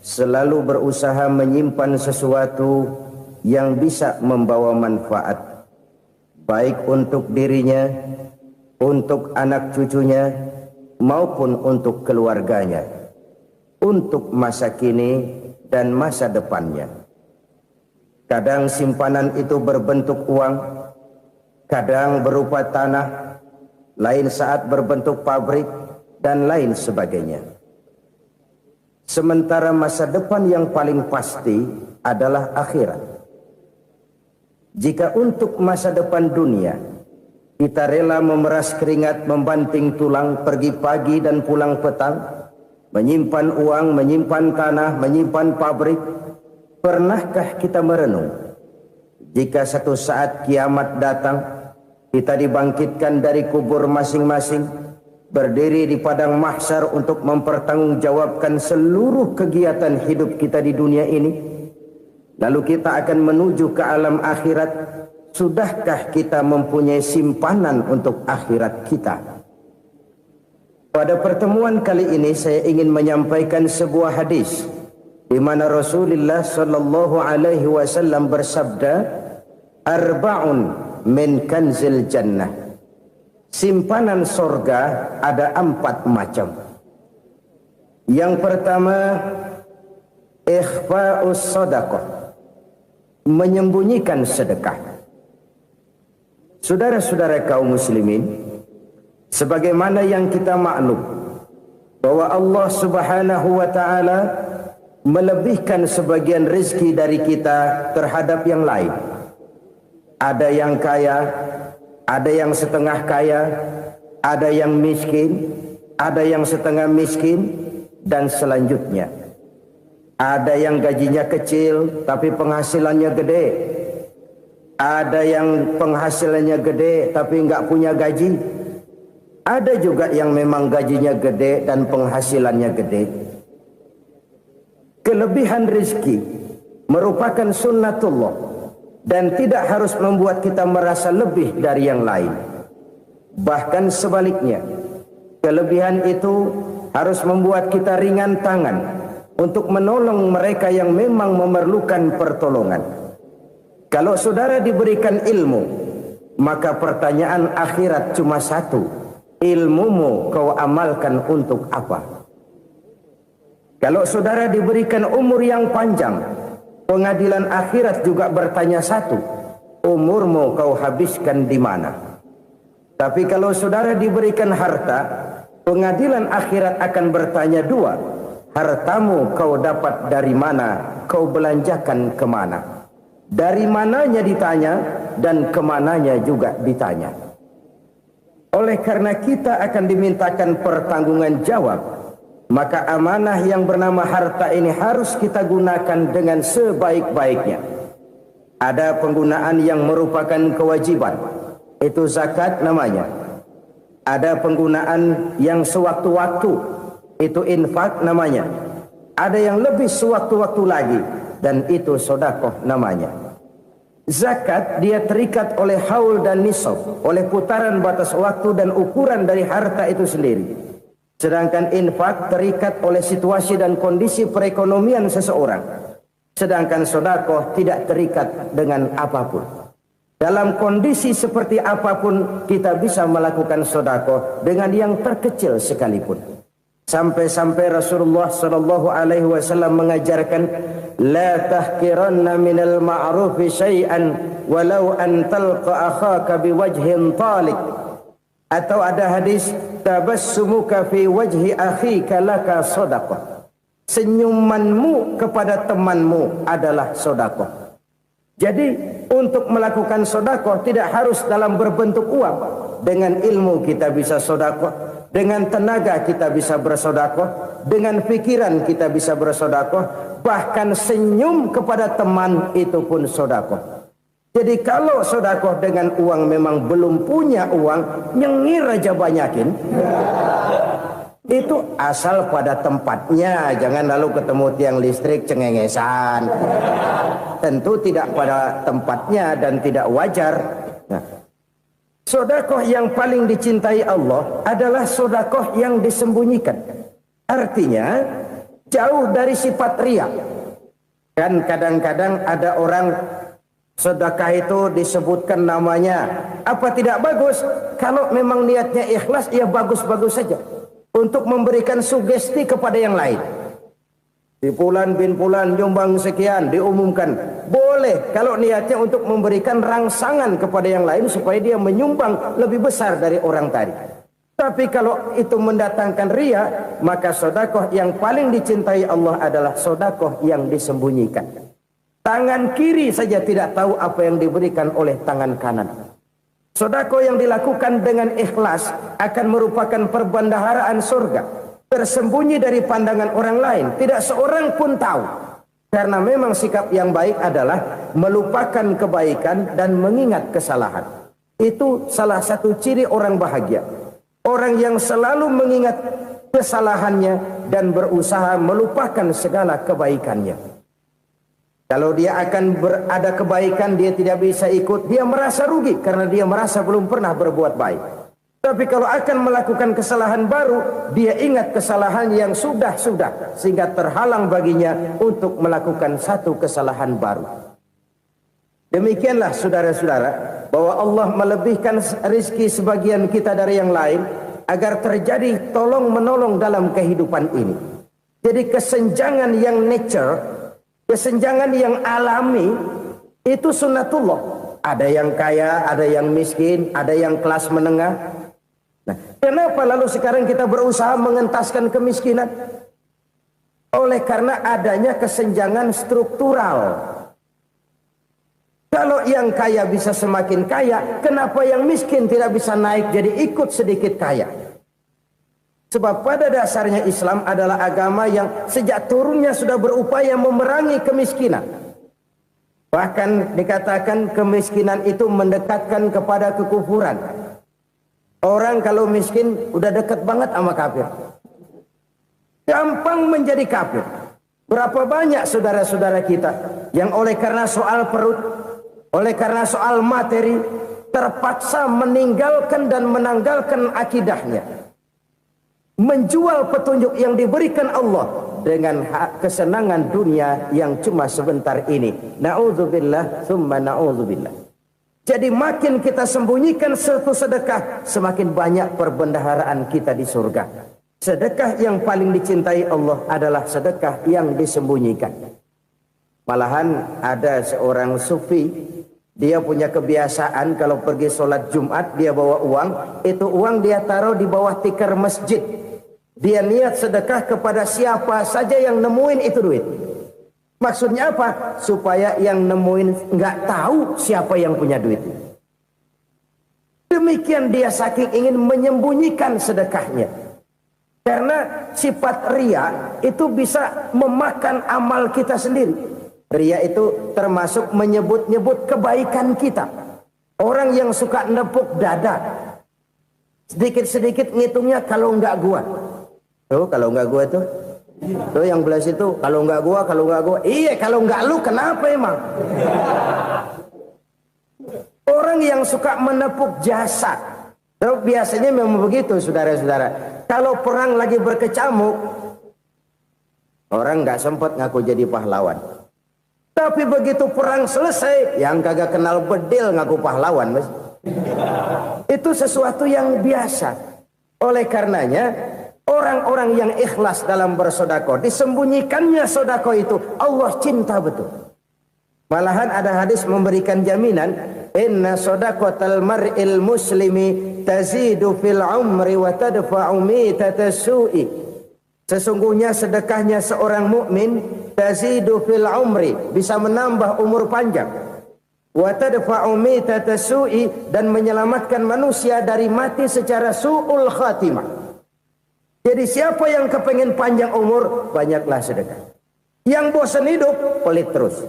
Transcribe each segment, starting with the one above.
selalu berusaha menyimpan sesuatu yang bisa membawa manfaat, baik untuk dirinya, untuk anak cucunya, maupun untuk keluarganya, untuk masa kini dan masa depannya. Kadang simpanan itu berbentuk uang, kadang berupa tanah, lain saat berbentuk pabrik, dan lain sebagainya. Sementara masa depan yang paling pasti adalah akhirat. Jika untuk masa depan dunia kita rela memeras keringat, membanting tulang, pergi pagi dan pulang petang, menyimpan uang, menyimpan tanah, menyimpan pabrik, pernahkah kita merenung jika satu saat kiamat datang, kita dibangkitkan dari kubur masing-masing, berdiri di padang mahsyar untuk mempertanggungjawabkan seluruh kegiatan hidup kita di dunia ini, lalu kita akan menuju ke alam akhirat. Sudahkah kita mempunyai simpanan untuk akhirat kita? Pada pertemuan kali ini saya ingin menyampaikan sebuah hadis di mana Rasulullah sallallahu alaihi wasallam bersabda, arba'un min kanzil jannah. Simpanan sorga ada 4 macam. Yang pertama, ikhfa'us sadaqah, menyembunyikan sedekah. Saudara-saudara kaum muslimin, sebagaimana yang kita maklum bahwa Allah Subhanahu wa taala melebihkan sebagian rezeki dari kita terhadap yang lain. Ada yang kaya, ada yang setengah kaya, ada yang miskin, ada yang setengah miskin, dan selanjutnya. Ada yang gajinya kecil tapi penghasilannya gede. Ada yang penghasilannya gede tapi nggak punya gaji. Ada juga yang memang gajinya gede dan penghasilannya gede. Kelebihan rezeki merupakan sunnatullah dan tidak harus membuat kita merasa lebih dari yang lain. Bahkan sebaliknya, kelebihan itu harus membuat kita ringan tangan untuk menolong mereka yang memang memerlukan pertolongan. Kalau saudara diberikan ilmu, maka pertanyaan akhirat cuma satu: ilmumu kau amalkan untuk apa? Kalau saudara diberikan umur yang panjang, pengadilan akhirat juga bertanya satu: umurmu kau habiskan di mana? Tapi kalau saudara diberikan harta, pengadilan akhirat akan bertanya 2: hartamu kau dapat dari mana? Kau belanjakan kemana? Dari mananya ditanya dan kemananya juga ditanya. Oleh karena kita akan dimintakan pertanggungan jawab, maka amanah yang bernama harta ini harus kita gunakan dengan sebaik-baiknya. Ada penggunaan yang merupakan kewajiban, itu zakat namanya. Ada penggunaan yang sewaktu-waktu, itu infak namanya. Ada yang lebih sewaktu-waktu lagi, dan itu sedekah namanya. Zakat dia terikat oleh haul dan nisab, oleh putaran batas waktu dan ukuran dari harta itu sendiri. Sedangkan infak terikat oleh situasi dan kondisi perekonomian seseorang. Sedangkan sedekah tidak terikat dengan apapun. Dalam kondisi seperti apapun kita bisa melakukan sedekah dengan yang terkecil sekalipun. Sampai-sampai Rasulullah sallallahu alaihi wasallam mengajarkan, la tahqiranna minal ma'rufi syai'an walau an talqa akhaka biwajhin talik. Atau ada hadis, tabassumuka fi wajhi akhika laka shadaqah. Senyumanmu kepada temanmu adalah sedekah. Jadi untuk melakukan sedekah tidak harus dalam berbentuk uang. Dengan ilmu kita bisa sedekah. Dengan tenaga kita bisa bersedekah, dengan pikiran kita bisa bersedekah, bahkan senyum kepada teman itu pun sedekah. Jadi kalau sedekah dengan uang memang belum punya uang, nyengir aja banyakin. Itu asal pada tempatnya, jangan lalu ketemu tiang listrik cengengesan. Tentu tidak pada tempatnya dan tidak wajar. Nah, sedekah yang paling dicintai Allah adalah sedekah yang disembunyikan. Artinya, jauh dari sifat riya. Kan kadang-kadang ada orang sedekah itu disebutkan namanya, apa tidak bagus? Kalau memang niatnya ikhlas, ya bagus-bagus saja untuk memberikan sugesti kepada yang lain. Di Fulan bin Fulan nyumbang sekian, diumumkan. Boleh kalau niatnya untuk memberikan rangsangan kepada yang lain supaya dia menyumbang lebih besar dari orang tadi. Tapi kalau itu mendatangkan riya, maka sedekah yang paling dicintai Allah adalah sedekah yang disembunyikan. Tangan kiri saja tidak tahu apa yang diberikan oleh tangan kanan. Sedekah yang dilakukan dengan ikhlas akan merupakan perbendaharaan surga, tersembunyi dari pandangan orang lain, tidak seorang pun tahu. Karena memang sikap yang baik adalah melupakan kebaikan dan mengingat kesalahan. Itu salah satu ciri orang bahagia. Orang yang selalu mengingat kesalahannya dan berusaha melupakan segala kebaikannya. Kalau dia akan ada kebaikan, dia tidak bisa ikut, dia merasa rugi karena dia merasa belum pernah berbuat baik. Tapi kalau akan melakukan kesalahan baru, dia ingat kesalahan yang sudah-sudah, sehingga terhalang baginya untuk melakukan satu kesalahan baru. Demikianlah saudara-saudara, bahwa Allah melebihkan rizki sebagian kita dari yang lain agar terjadi tolong-menolong dalam kehidupan ini. Jadi kesenjangan yang nature, kesenjangan yang alami, itu sunnatullah. Ada yang kaya, ada yang miskin, ada yang kelas menengah. Nah, kenapa lalu sekarang kita berusaha mengentaskan kemiskinan? Oleh karena adanya kesenjangan struktural. Kalau yang kaya bisa semakin kaya, kenapa yang miskin tidak bisa naik jadi ikut sedikit kaya? Sebab pada dasarnya Islam adalah agama yang sejak turunnya sudah berupaya memerangi kemiskinan. Bahkan dikatakan kemiskinan itu mendekatkan kepada kekufuran. Orang kalau miskin udah dekat banget sama kafir. Gampang menjadi kafir. Berapa banyak saudara-saudara kita yang oleh karena soal perut, oleh karena soal materi, terpaksa meninggalkan dan menanggalkan akidahnya. Menjual petunjuk yang diberikan Allah dengan kesenangan dunia yang cuma sebentar ini. Na'udzubillah, thumma na'udzubillah. Jadi makin kita sembunyikan satu sedekah, semakin banyak perbendaharaan kita di surga. Sedekah yang paling dicintai Allah adalah sedekah yang disembunyikan. Malahan ada seorang sufi, dia punya kebiasaan kalau pergi sholat Jumat dia bawa uang, itu uang dia taruh di bawah tikar masjid. Dia niat sedekah kepada siapa saja yang nemuin itu duit. Maksudnya apa? Supaya yang nemuin nggak tahu siapa yang punya duit. Demikian dia saking ingin menyembunyikan sedekahnya. Karena sifat riya itu bisa memakan amal kita sendiri. Riya itu termasuk menyebut-nyebut kebaikan kita. Orang yang suka nepuk dada, sedikit-sedikit ngitungnya kalau nggak gua. Tuh kalau nggak gua tuh yang belah situ, kalau nggak gua, kalau nggak gua. Iya, kalau nggak lu kenapa emang? Orang yang suka menepuk jasad. Tuh, biasanya memang begitu saudara-saudara. Kalau perang lagi berkecamuk, orang nggak sempat ngaku jadi pahlawan. Tapi begitu perang selesai, yang kagak kenal bedil ngaku pahlawan, mas. Itu sesuatu yang biasa. Oleh karenanya, orang-orang yang ikhlas dalam bersedekah, disembunyikannya sedekah itu, Allah cinta betul. Malahan ada hadis memberikan jaminan, inna sedaqatal mar'il muslimi tazidu fil umri wa tadfa'u mitatas su'i. Sesungguhnya sedekahnya seorang mukmin tazidu fil umri, bisa menambah umur panjang, wa tadfa'u mitatas su'i, dan menyelamatkan manusia dari mati secara su'ul khatimah. Jadi siapa yang kepengen panjang umur, banyaklah sedekah. Yang bosan hidup, pelit terus.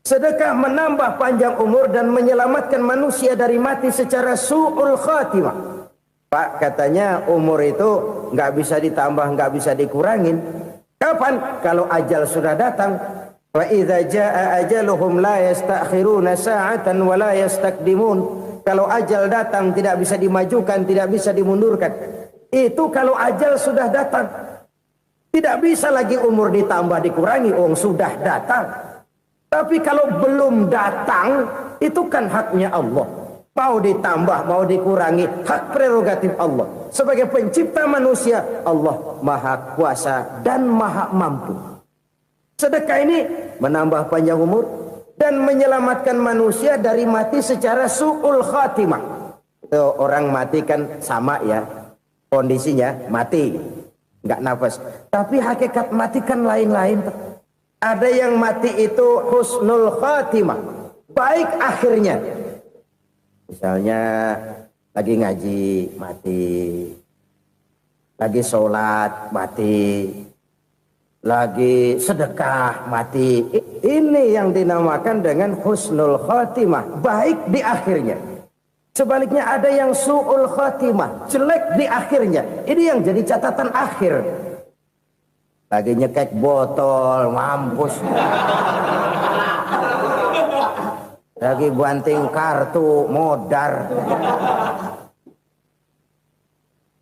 Sedekah menambah panjang umur dan menyelamatkan manusia dari mati secara su'ul khatimah. Pak, katanya umur itu nggak bisa ditambah, nggak bisa dikurangin. Kapan? Kalau ajal sudah datang. Wa idza jaa ajaluhum la yastakhiruna sa'atan wa la yastakdimun. Kalau ajal datang tidak bisa dimajukan, tidak bisa dimundurkan. Itu kalau ajal sudah datang. Tidak bisa lagi umur ditambah dikurangi, sudah datang. Tapi kalau belum datang, itu kan haknya Allah. Mau ditambah, mau dikurangi, hak prerogatif Allah. Sebagai pencipta manusia, Allah Maha Kuasa dan Maha Mampu. Sedekah ini menambah panjang umur dan menyelamatkan manusia dari mati secara su'ul khatimah. Itu orang mati kan sama ya, kondisinya mati, nggak nafas. Tapi hakikat mati kan lain-lain. Ada yang mati itu husnul khatimah, baik akhirnya. Misalnya lagi ngaji mati, lagi sholat mati, lagi sedekah mati. Ini yang dinamakan dengan husnul khatimah, baik di akhirnya. Sebaliknya ada yang su'ul khatimah, jelek di akhirnya. Ini yang jadi catatan akhir. Lagi nyekek botol, mampus. Lagi banting kartu, modar.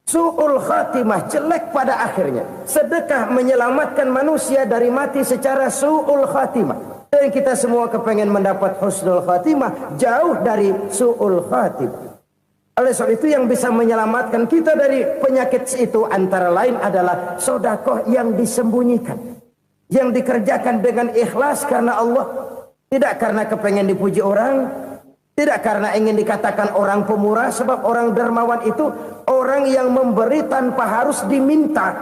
Su'ul khatimah, jelek pada akhirnya. Sedekah menyelamatkan manusia dari mati secara su'ul khatimah. Dan kita semua kepengen mendapat husnul khatimah, jauh dari su'ul khatimah. Oleh sebab itu yang bisa menyelamatkan kita dari penyakit itu antara lain adalah sedekah yang disembunyikan, yang dikerjakan dengan ikhlas karena Allah, tidak karena kepengen dipuji orang, tidak karena ingin dikatakan orang pemurah. Sebab orang dermawan itu orang yang memberi tanpa harus diminta.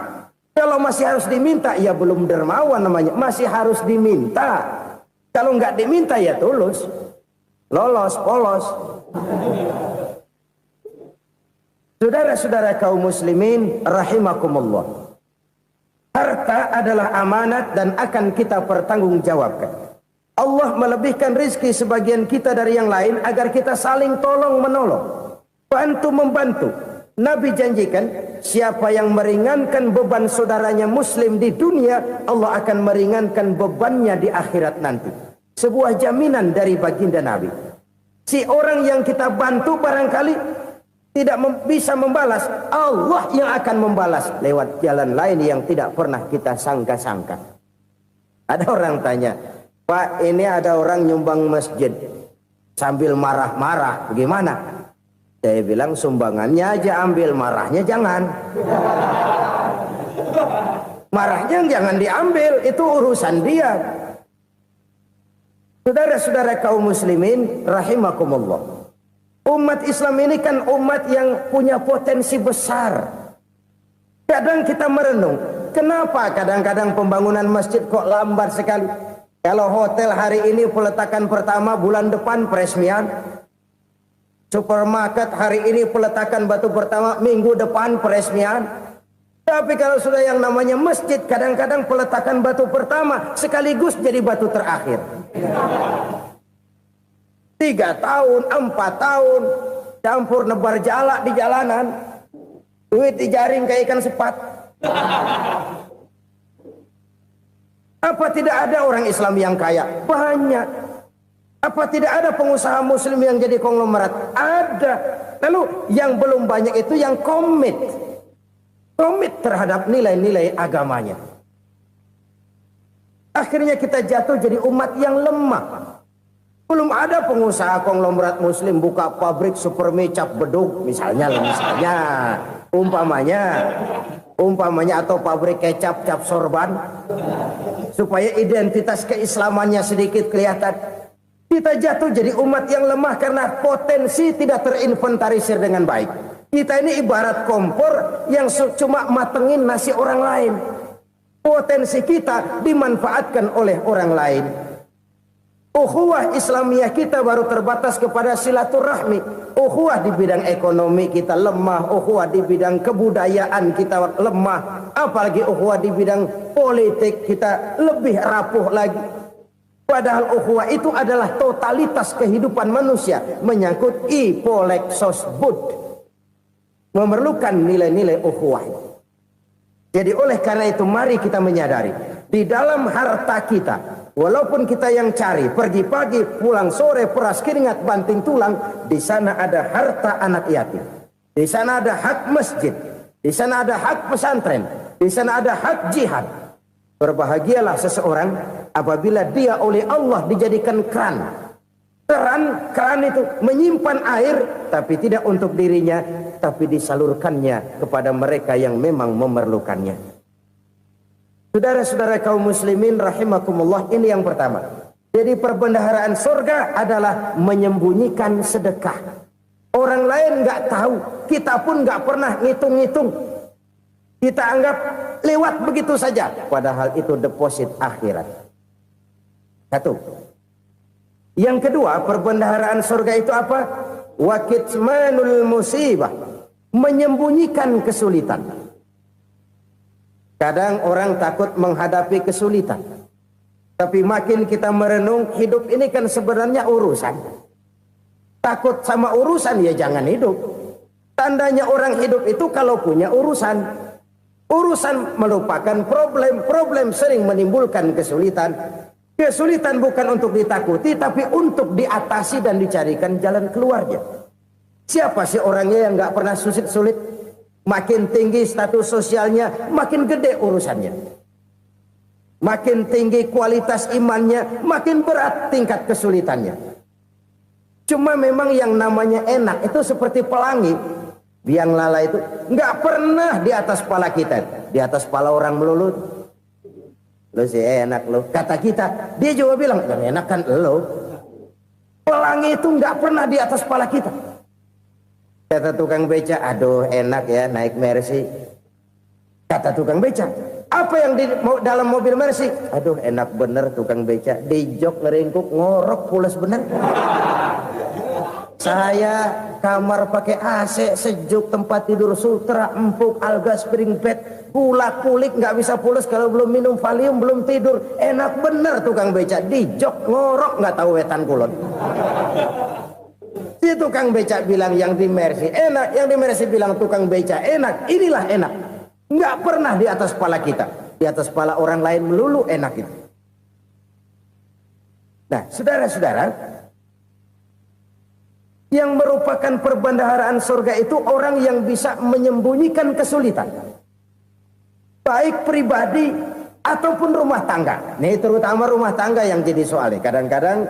Kalau masih harus diminta, ya belum dermawan namanya, masih harus diminta. Kalau nggak diminta ya tulus, lolos, polos. Saudara-saudara kaum muslimin rahimakumullah. Harta adalah amanat dan akan kita pertanggungjawabkan. Allah melebihkan rizki sebagian kita dari yang lain agar kita saling tolong menolong, bantu membantu. Nabi janjikan siapa yang meringankan beban saudaranya muslim di dunia, Allah akan meringankan bebannya di akhirat nanti. Sebuah jaminan dari baginda Nabi. Si orang yang kita bantu barangkali tidak bisa membalas, Allah yang akan membalas lewat jalan lain yang tidak pernah kita sangka-sangka. Ada orang tanya, Pak, ini ada orang nyumbang masjid sambil marah-marah, bagaimana? Saya bilang sumbangannya aja ambil, marahnya jangan. Marahnya jangan diambil, itu urusan dia. Saudara-saudara kaum muslimin rahimakumullah. Umat Islam ini kan umat yang punya potensi besar. Kadang kita merenung, kenapa kadang-kadang pembangunan masjid kok lambat sekali? Kalau hotel hari ini peletakan pertama, bulan depan peresmian. Supermarket hari ini peletakan batu pertama, minggu depan peresmian. Tapi kalau sudah yang namanya masjid, kadang-kadang peletakan batu pertama sekaligus jadi batu terakhir. 3 tahun, 4 tahun, campur nebar jalak di jalanan, duit dijaring kayak ikan sepat. Apa tidak ada orang Islam yang kaya? Banyak. Apa tidak ada pengusaha muslim yang jadi konglomerat? Ada. Lalu yang belum banyak itu yang komit terhadap nilai-nilai agamanya. Akhirnya kita jatuh jadi umat yang lemah. Belum ada pengusaha konglomerat muslim buka pabrik supermi cap beduk misalnya umpamanya atau pabrik kecap cap sorban supaya identitas keislamannya sedikit kelihatan. Kita jatuh jadi umat yang lemah karena potensi tidak terinventarisir dengan baik. Kita ini ibarat kompor yang cuma matengin nasi orang lain. Potensi kita dimanfaatkan oleh orang lain. Ukhuwah Islamiyah kita baru terbatas kepada silaturahmi. Ukhuwah di bidang ekonomi kita lemah, ukhuwah di bidang kebudayaan kita lemah, apalagi ukhuwah di bidang politik kita lebih rapuh lagi. Padahal ukhuwah itu adalah totalitas kehidupan manusia, menyangkut ipolek sosbud, memerlukan nilai-nilai ukhuwah. Jadi oleh karena itu mari kita menyadari di dalam harta kita, walaupun kita yang cari, pergi pagi, pulang sore, peras keringat, banting tulang, di sana ada harta anak yatim. Di sana ada hak masjid. Di sana ada hak pesantren, di sana ada hak jihad. Berbahagialah seseorang apabila dia oleh Allah dijadikan keran. Keran itu menyimpan air, tapi tidak untuk dirinya, tapi disalurkannya kepada mereka yang memang memerlukannya. Saudara-saudara kaum muslimin rahimakumullah, ini yang pertama. Jadi perbendaharaan surga adalah menyembunyikan sedekah. Orang lain nggak tahu, kita pun nggak pernah ngitung-ngitung. Kita anggap lewat begitu saja, padahal itu deposit akhirat. Satu. Yang kedua, perbendaharaan surga itu apa? Wa kitmanul musibah, menyembunyikan kesulitan. Kadang orang takut menghadapi kesulitan, tapi makin kita merenung, hidup ini kan sebenarnya urusan. Takut sama urusan, ya jangan hidup. Tandanya orang hidup itu kalau punya urusan. Urusan melupakan problem. Problem sering menimbulkan kesulitan. Kesulitan bukan untuk ditakuti, tapi untuk diatasi dan dicarikan jalan keluarnya. Siapa sih orangnya yang nggak pernah sulit-sulit? Makin tinggi status sosialnya, makin gede urusannya. Makin tinggi kualitas imannya, makin berat tingkat kesulitannya. Cuma memang yang namanya enak itu seperti pelangi. Biang lala itu nggak pernah di atas kepala kita, di atas kepala orang melulu. Lo sih enak lo, kata kita. Dia juga bilang yang enak kan lo. Pelangi itu nggak pernah di atas kepala kita. Kata tukang beca, aduh enak ya naik Mercy. Kata tukang beca, apa yang di dalam mobil Mercy? Aduh enak bener tukang beca, di jok ngeringkuk ngorok pulas bener. Saya kamar pakai AC sejuk, tempat tidur sutra empuk, alga spring bed, kulak kulik nggak bisa pulas kalau belum minum Valium, belum tidur. Enak bener tukang beca, di jok ngorok nggak tahu wetan kulon. Si tukang beca bilang yang di Mercy enak, yang di Mercy bilang tukang beca enak. Inilah enak, nggak pernah di atas kepala kita, di atas kepala orang lain melulu enak itu. Nah, saudara-saudara, yang merupakan perbendaharaan surga itu orang yang bisa menyembunyikan kesulitan, baik pribadi ataupun rumah tangga. Nih terutama rumah tangga yang jadi soalnya. Kadang-kadang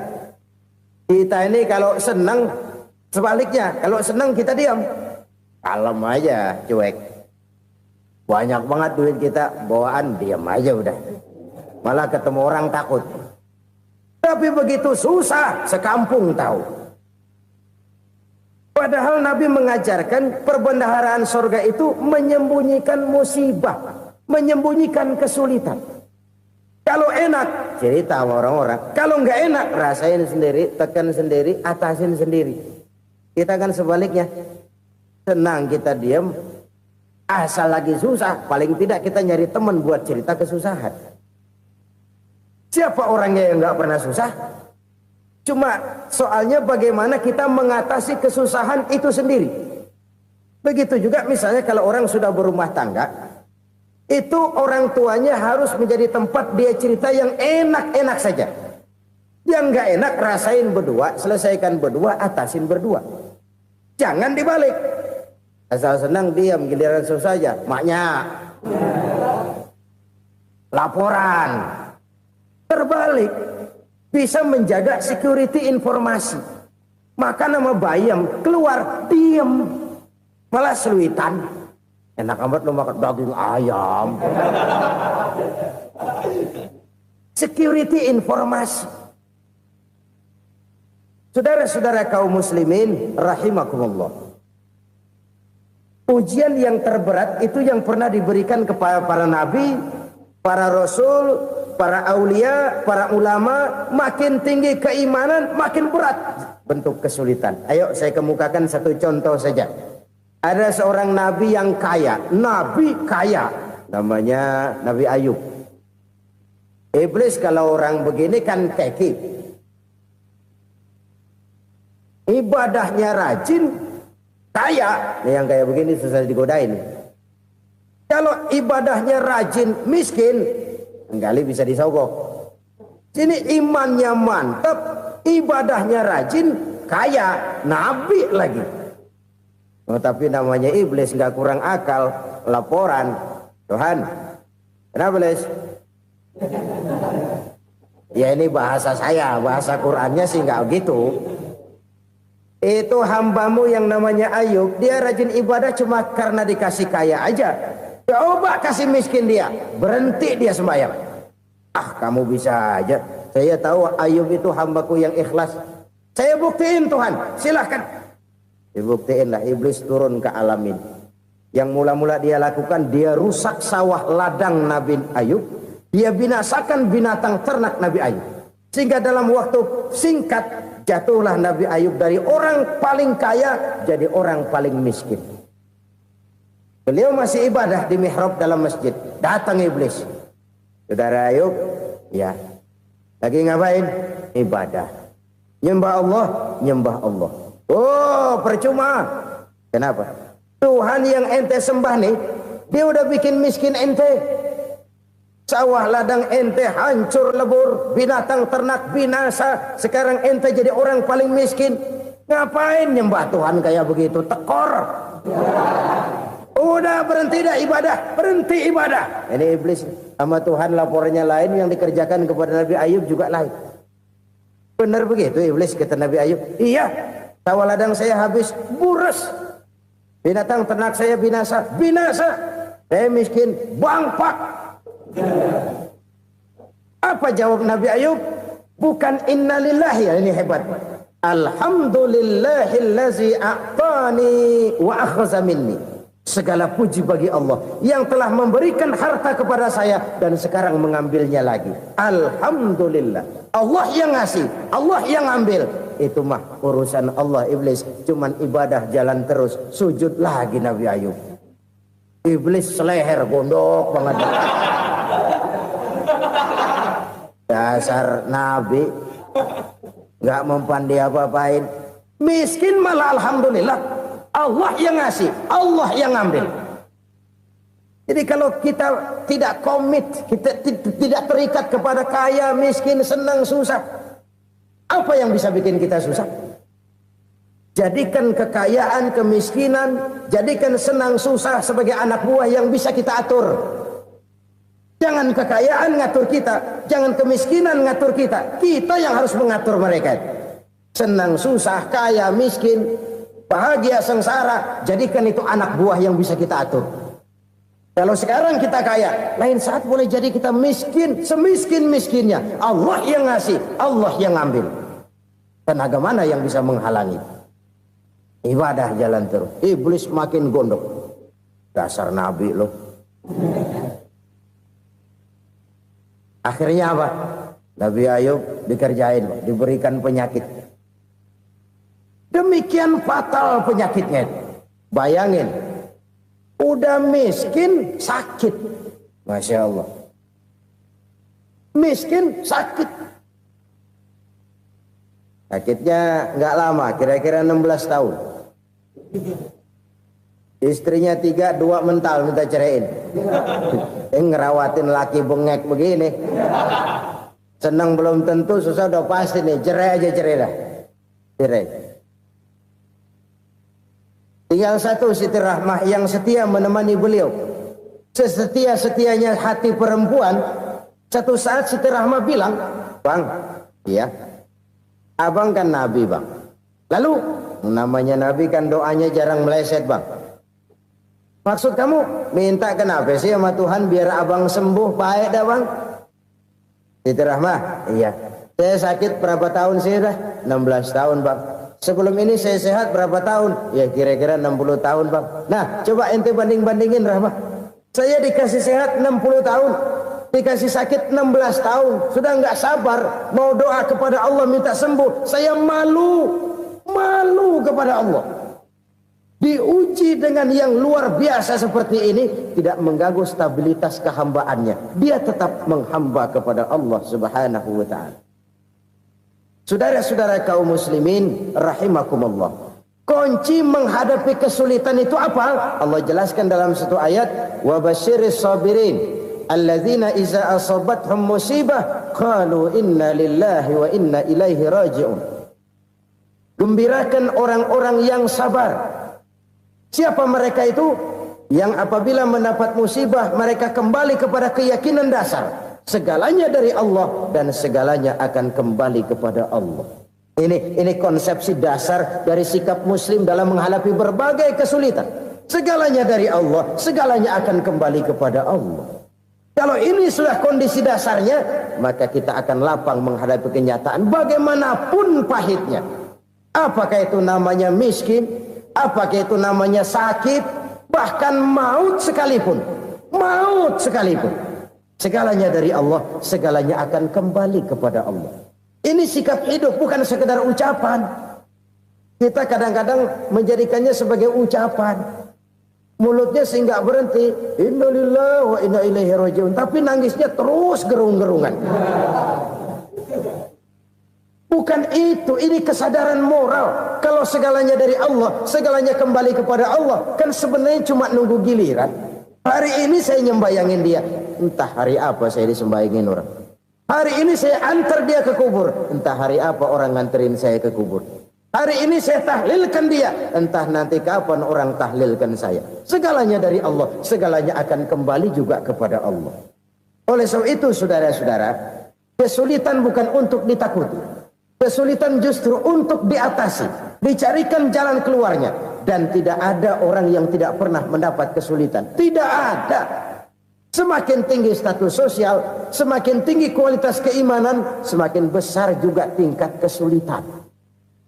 kita ini kalau senang, sebaliknya kalau senang kita diam, kalem aja, cuek. Banyak banget duit kita bawaan, diam aja udah. Malah ketemu orang takut. Tapi begitu susah, sekampung tahu. Padahal Nabi mengajarkan perbendaharaan surga itu menyembunyikan musibah, menyembunyikan kesulitan. Kalau enak, cerita sama orang-orang. Kalau nggak enak, rasain sendiri, tekan sendiri, atasin sendiri. Kita kan sebaliknya. Senang kita diam, asal lagi susah, paling tidak kita nyari teman buat cerita kesusahan. Siapa orangnya yang nggak pernah susah? Cuma soalnya bagaimana kita mengatasi kesusahan itu sendiri. Begitu juga misalnya kalau orang sudah berumah tangga, itu orang tuanya harus menjadi tempat dia cerita yang enak-enak saja. Yang nggak enak rasain berdua, selesaikan berdua, atasin berdua. Jangan dibalik. Asal senang diam, giliran susah saja. Maknya laporan. Terbalik. Bisa menjaga security informasi. Makan sama bayam, keluar diem, malah seluitan. Enak amat lo makan daging ayam. Security informasi. Saudara-saudara kaum muslimin rahimakumullah, ujian yang terberat itu yang pernah diberikan kepada para nabi, para rasul, para aulia, para ulama. Makin tinggi keimanan, makin berat bentuk kesulitan. Ayo saya kemukakan satu contoh saja. Ada seorang nabi yang kaya, nabi kaya, namanya Nabi Ayub. Iblis kalau orang begini kan keki, ibadahnya rajin, kaya. Yang kayak begini susah digodain. Kalau ibadahnya rajin, miskin, kali bisa disogok. Sini imannya mantap, ibadahnya rajin, kaya, nabi lagi. Oh, tapi namanya iblis nggak kurang akal. laporan. Tuhan, kenapa Les? Ya ini bahasa saya, bahasa Qur'annya sih nggak gitu. Itu hambamu yang namanya Ayub, dia rajin ibadah cuma karena dikasih kaya aja. Coba kasih miskin dia, berhenti dia sembahyang. Ah, kamu bisa aja. Saya tahu Ayub itu hambaku yang ikhlas. Saya buktiin Tuhan, silahkan. Dibuktiin lah, iblis turun ke alam ini. Yang mula-mula dia lakukan, dia rusak sawah ladang Nabi Ayub. Dia binasakan binatang ternak Nabi Ayub. Sehingga dalam waktu singkat, jatuhlah Nabi Ayub dari orang paling kaya jadi orang paling miskin. Beliau masih ibadah di mihrab dalam masjid. Datang iblis. Saudara Ayub, ya, lagi ngapain? Ibadah. Nyembah Allah, nyembah Allah. Oh, percuma. Kenapa? Tuhan yang ente sembah nih, dia udah bikin miskin ente. Sawah ladang ente hancur lebur, binatang ternak binasa. Sekarang ente jadi orang paling miskin. Ngapain nyembah Tuhan kayak begitu? Tekor. Udah berhenti dah ibadah, berhenti ibadah. Ini iblis sama Tuhan laporannya lain, yang dikerjakan kepada Nabi Ayub juga lain. Benar begitu iblis, kata Nabi Ayub. Iya, sawah ladang saya habis, buras. Binatang ternak saya binasa, binasa. Saya miskin, bangpak. Apa jawab Nabi Ayub? Bukan innalillahi, ya, ini hebat. Alhamdulillahillazi a'tani wa akhza minni. Segala puji bagi Allah yang telah memberikan harta kepada saya dan sekarang mengambilnya lagi. Alhamdulillah. Allah yang ngasih, Allah yang ambil. Itu mah urusan Allah. Iblis cuman ibadah jalan terus, sujud lagi Nabi Ayub. Iblis seleher gondok banget. Dasar Nabi nggak mempan dia apa-apain. Miskin malah alhamdulillah. Allah yang ngasih, Allah yang ambil. Jadi kalau kita tidak komit, kita tidak terikat kepada kaya, miskin, senang, susah, apa yang bisa bikin kita susah? Jadikan kekayaan, kemiskinan, jadikan senang, susah sebagai anak buah yang bisa kita atur. Jangan kekayaan ngatur kita, jangan kemiskinan ngatur kita. Kita yang harus mengatur mereka. Senang, susah, kaya, miskin, bahagia, sengsara, jadikan itu anak buah yang bisa kita atur. Kalau sekarang kita kaya, lain saat boleh jadi kita miskin, semiskin-miskinnya. Allah yang ngasih, Allah yang ambil. Tenaga mana yang bisa menghalangi? Ibadah jalan terus. Iblis makin gondok. Dasar Nabi loh. Akhirnya apa? Nabi Ayub dikerjain, diberikan penyakit. Demikian fatal penyakitnya. Bayangin, udah miskin sakit. Masya Allah. Miskin sakit. Sakitnya nggak lama, kira-kira 16 tahun. Istrinya 3, 2 mental minta ceraiin. Ngerawatin laki bengek begini. Senang belum tentu, susah udah pasti nih. Cerai aja, cerai dah. Cerai. Tinggal satu Siti Rahmah yang setia menemani beliau. Sesetia-setianya hati perempuan. Satu saat Siti Rahmah bilang, "Bang, iya, abang kan Nabi, Bang. Lalu, namanya Nabi kan doanya jarang meleset, Bang. Maksud kamu minta kenapa sih sama Tuhan biar abang sembuh baik dah, Bang?" Siti Rahmah, iya. Saya sakit berapa tahun sih dah? 16 tahun, Bang. Sebelum ini saya sehat berapa tahun? Ya kira-kira 60 tahun, Bang. Nah, coba ente banding-bandingin, Rahmah. Saya dikasih sehat 60 tahun. Dikasih sakit 16 tahun. Sudah nggak sabar. Mau doa kepada Allah minta sembuh. Saya malu. Malu kepada Allah. Diuji dengan yang luar biasa seperti ini, tidak mengganggu stabilitas kehambaannya. Dia tetap menghamba kepada Allah Subhanahu wa ta'ala. Saudara-saudara kaum muslimin rahimakumullah. Kunci menghadapi kesulitan itu apa? Allah jelaskan dalam satu ayat, wa basyiris sabirin alladzina iza asabathum musibah qalu inna lillahi wa inna ilaihi raji'un. Gembirakan orang-orang yang sabar. Siapa mereka itu? yang apabila mendapat musibah mereka kembali kepada keyakinan dasar segalanya dari Allah dan segalanya akan kembali kepada Allah. Ini konsepsi dasar dari sikap muslim dalam menghadapi berbagai kesulitan. Segalanya dari Allah, segalanya akan kembali kepada Allah. Kalau ini sudah kondisi dasarnya, maka kita akan lapang menghadapi kenyataan bagaimanapun pahitnya. Apakah itu namanya miskin, apakah itu namanya sakit, bahkan maut sekalipun. Maut sekalipun. Segalanya dari Allah, segalanya akan kembali kepada Allah. Ini sikap hidup, bukan sekedar ucapan. Kita kadang-kadang menjadikannya sebagai ucapan. Mulutnya sehingga berhenti, innalillahi wa inna ilaihi rajiun, tapi nangisnya terus gerung-gerungan. Bukan itu, ini kesadaran moral. Kalau segalanya dari Allah, segalanya kembali kepada Allah, kan sebenarnya cuma nunggu giliran. Hari ini saya nyembayangin dia, entah hari apa saya disembayangin orang. Hari ini saya antar dia ke kubur, entah hari apa orang nganterin saya ke kubur. Hari ini saya tahlilkan dia, entah nanti kapan orang tahlilkan saya. Segalanya dari Allah, segalanya akan kembali juga kepada Allah. Oleh sebab itu saudara-saudara, kesulitan bukan untuk ditakuti. Kesulitan justru untuk diatasi, dicarikan jalan keluarnya. Dan tidak ada orang yang tidak pernah mendapat kesulitan. Tidak ada. Semakin tinggi status sosial, semakin tinggi kualitas keimanan, semakin besar juga tingkat kesulitan.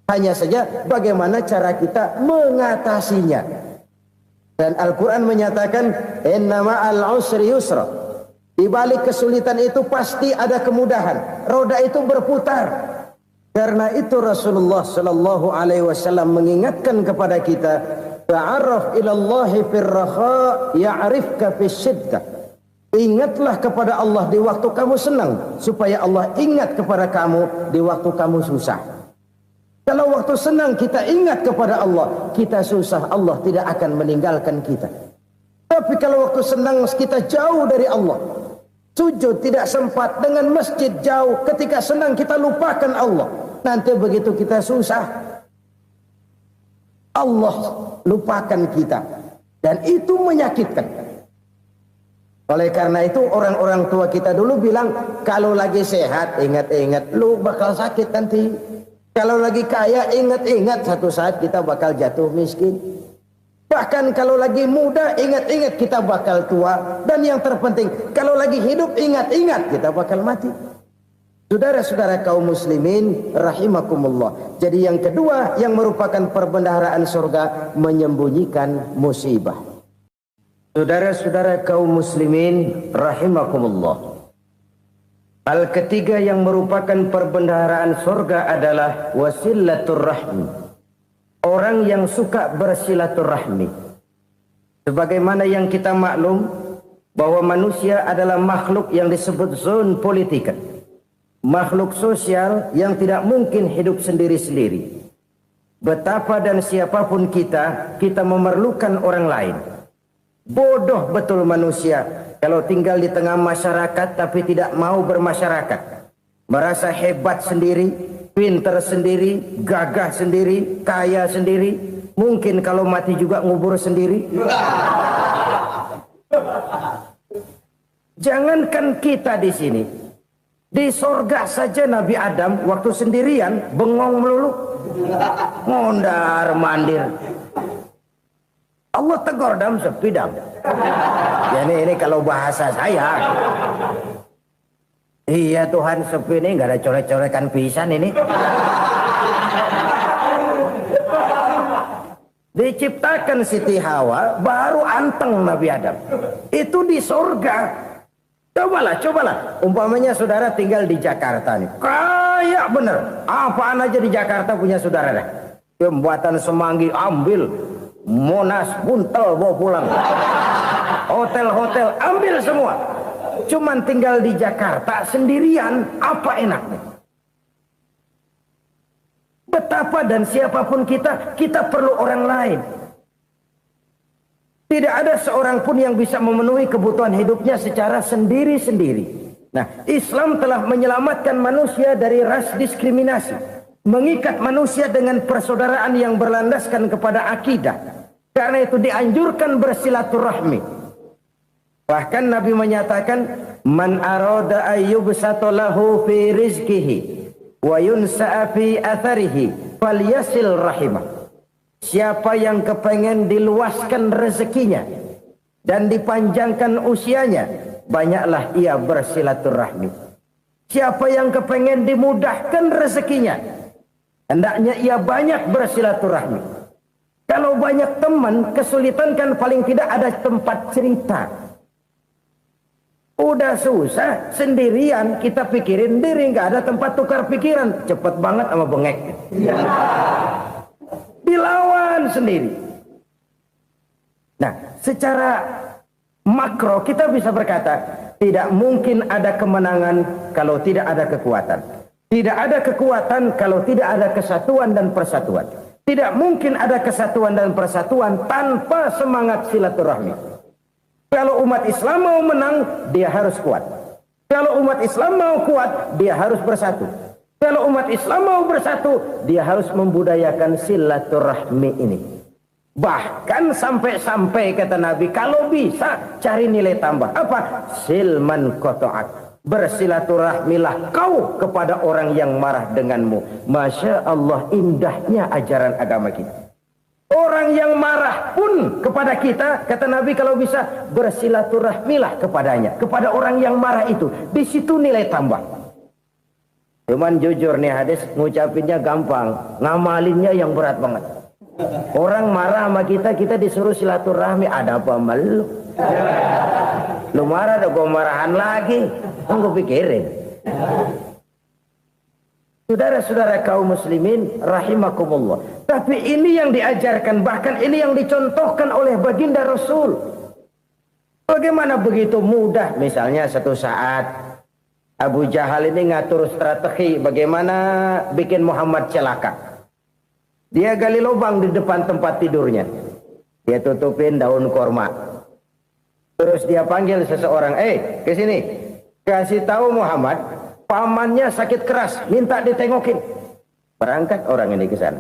Hanya saja bagaimana cara kita mengatasinya. Dan Al-Quran menyatakan, inna ma'al usri yusra. Di balik kesulitan itu pasti ada kemudahan. Roda itu berputar. Karena itu Rasulullah sallallahu alaihi wasallam mengingatkan kepada kita, ta'arraf ilallahi fir raha ya'rifka fis syiddah. Ingatlah kepada Allah di waktu kamu senang, supaya Allah ingat kepada kamu di waktu kamu susah. Kalau waktu senang kita ingat kepada Allah, kita susah, Allah tidak akan meninggalkan kita. Tapi kalau waktu senang kita jauh dari Allah, sujud tidak sempat, dengan masjid jauh, ketika senang kita lupakan Allah. Nanti begitu kita susah, Allah lupakan kita. Dan itu menyakitkan. Oleh karena itu orang-orang tua kita dulu bilang, kalau lagi sehat ingat-ingat lu bakal sakit nanti. Kalau lagi kaya ingat-ingat satu saat kita bakal jatuh miskin. Bahkan kalau lagi muda ingat-ingat kita bakal tua. Dan yang terpenting kalau lagi hidup ingat-ingat kita bakal mati. Saudara-saudara kaum muslimin rahimakumullah. Jadi yang kedua yang merupakan perbendaharaan surga, menyembunyikan musibah. Saudara-saudara kaum muslimin rahimakumullah. Hal ketiga yang merupakan perbendaharaan surga adalah wasilaturrahmi. Orang yang suka bersilaturahmi. Sebagaimana yang kita maklum bahwa manusia adalah makhluk yang disebut zon politika. Makhluk sosial yang tidak mungkin hidup sendiri-sendiri. Betapa dan siapapun kita memerlukan orang lain. Bodoh betul manusia kalau tinggal di tengah masyarakat tapi tidak mau bermasyarakat. Merasa hebat sendiri, pintar sendiri, gagah sendiri, kaya sendiri. Mungkin kalau mati juga ngubur sendiri. Jangankan kita di sini, di sorga saja Nabi Adam waktu sendirian bengong melulu, ngondar mandir. Allah tegur dam sepi dam. Ya ini kalau bahasa saya. Iya Tuhan sepi ini nggak ada coret-coretan pisan ini. Diciptakan Siti Hawa baru anteng Nabi Adam. Itu di sorga. Cobalah. Umpamanya saudara tinggal di Jakarta nih. Kayak bener. Apaan aja di Jakarta punya saudara dah. Jembatan Semanggi ambil. Monas, Buntel bawa pulang. Hotel-hotel ambil semua. Cuman tinggal di Jakarta sendirian, apa enaknya? Betapa dan siapapun kita perlu orang lain. Tidak ada seorang pun yang bisa memenuhi kebutuhan hidupnya secara sendiri-sendiri. Nah, Islam telah menyelamatkan manusia dari ras diskriminasi. Mengikat manusia dengan persaudaraan yang berlandaskan kepada akidah. Karena itu dianjurkan bersilaturahmi. Bahkan Nabi menyatakan, man arada ayyubsata lahu fi rizqihi wa yunsa'a fi atharihi falyasil rahimah. Siapa yang kepengen diluaskan rezekinya dan dipanjangkan usianya, banyaklah ia bersilaturahmi. Siapa yang kepengen dimudahkan rezekinya, hendaknya ia banyak bersilaturahmi. Kalau banyak teman, kesulitan kan paling tidak ada tempat cerita. Udah susah, sendirian kita pikirin diri, nggak ada tempat tukar pikiran. Cepet banget sama bengek. Dilawan sendiri. Nah, secara makro kita bisa berkata, tidak mungkin ada kemenangan kalau tidak ada kekuatan. Tidak ada kekuatan kalau tidak ada kesatuan dan persatuan. Tidak mungkin ada kesatuan dan persatuan tanpa semangat silaturahmi. Kalau umat Islam mau menang, dia harus kuat. Kalau umat Islam mau kuat, dia harus bersatu. Kalau umat Islam mau bersatu, dia harus membudayakan silaturahmi ini. Bahkan sampai-sampai kata Nabi, kalau bisa cari nilai tambah. Apa? Silman qata'ak. Bersilaturahmilah kau kepada orang yang marah denganmu. Masya Allah, indahnya ajaran agama kita. Orang yang marah pun kepada kita, kata Nabi, kalau bisa bersilaturahmilah kepadanya, kepada orang yang marah itu. Di situ nilai tambah. Cuman jujur nih hadis, ngucapinnya gampang, ngamalinnya yang berat banget. Orang marah sama kita, kita disuruh silaturahmi, ada apa malu? Lu marah, ada gua marahan lagi. Tunggu pikirin. Saudara-saudara kaum muslimin rahimakumullah. Tapi ini yang diajarkan, bahkan ini yang dicontohkan oleh baginda Rasul. Bagaimana begitu mudah, misalnya satu saat Abu Jahal ini ngatur strategi bagaimana bikin Muhammad celaka. Dia gali lubang di depan tempat tidurnya. Dia tutupin daun korma. Terus dia panggil seseorang, ke sini. Kasih tahu Muhammad, pamannya sakit keras, minta ditengokin. Berangkat orang ini ke sana.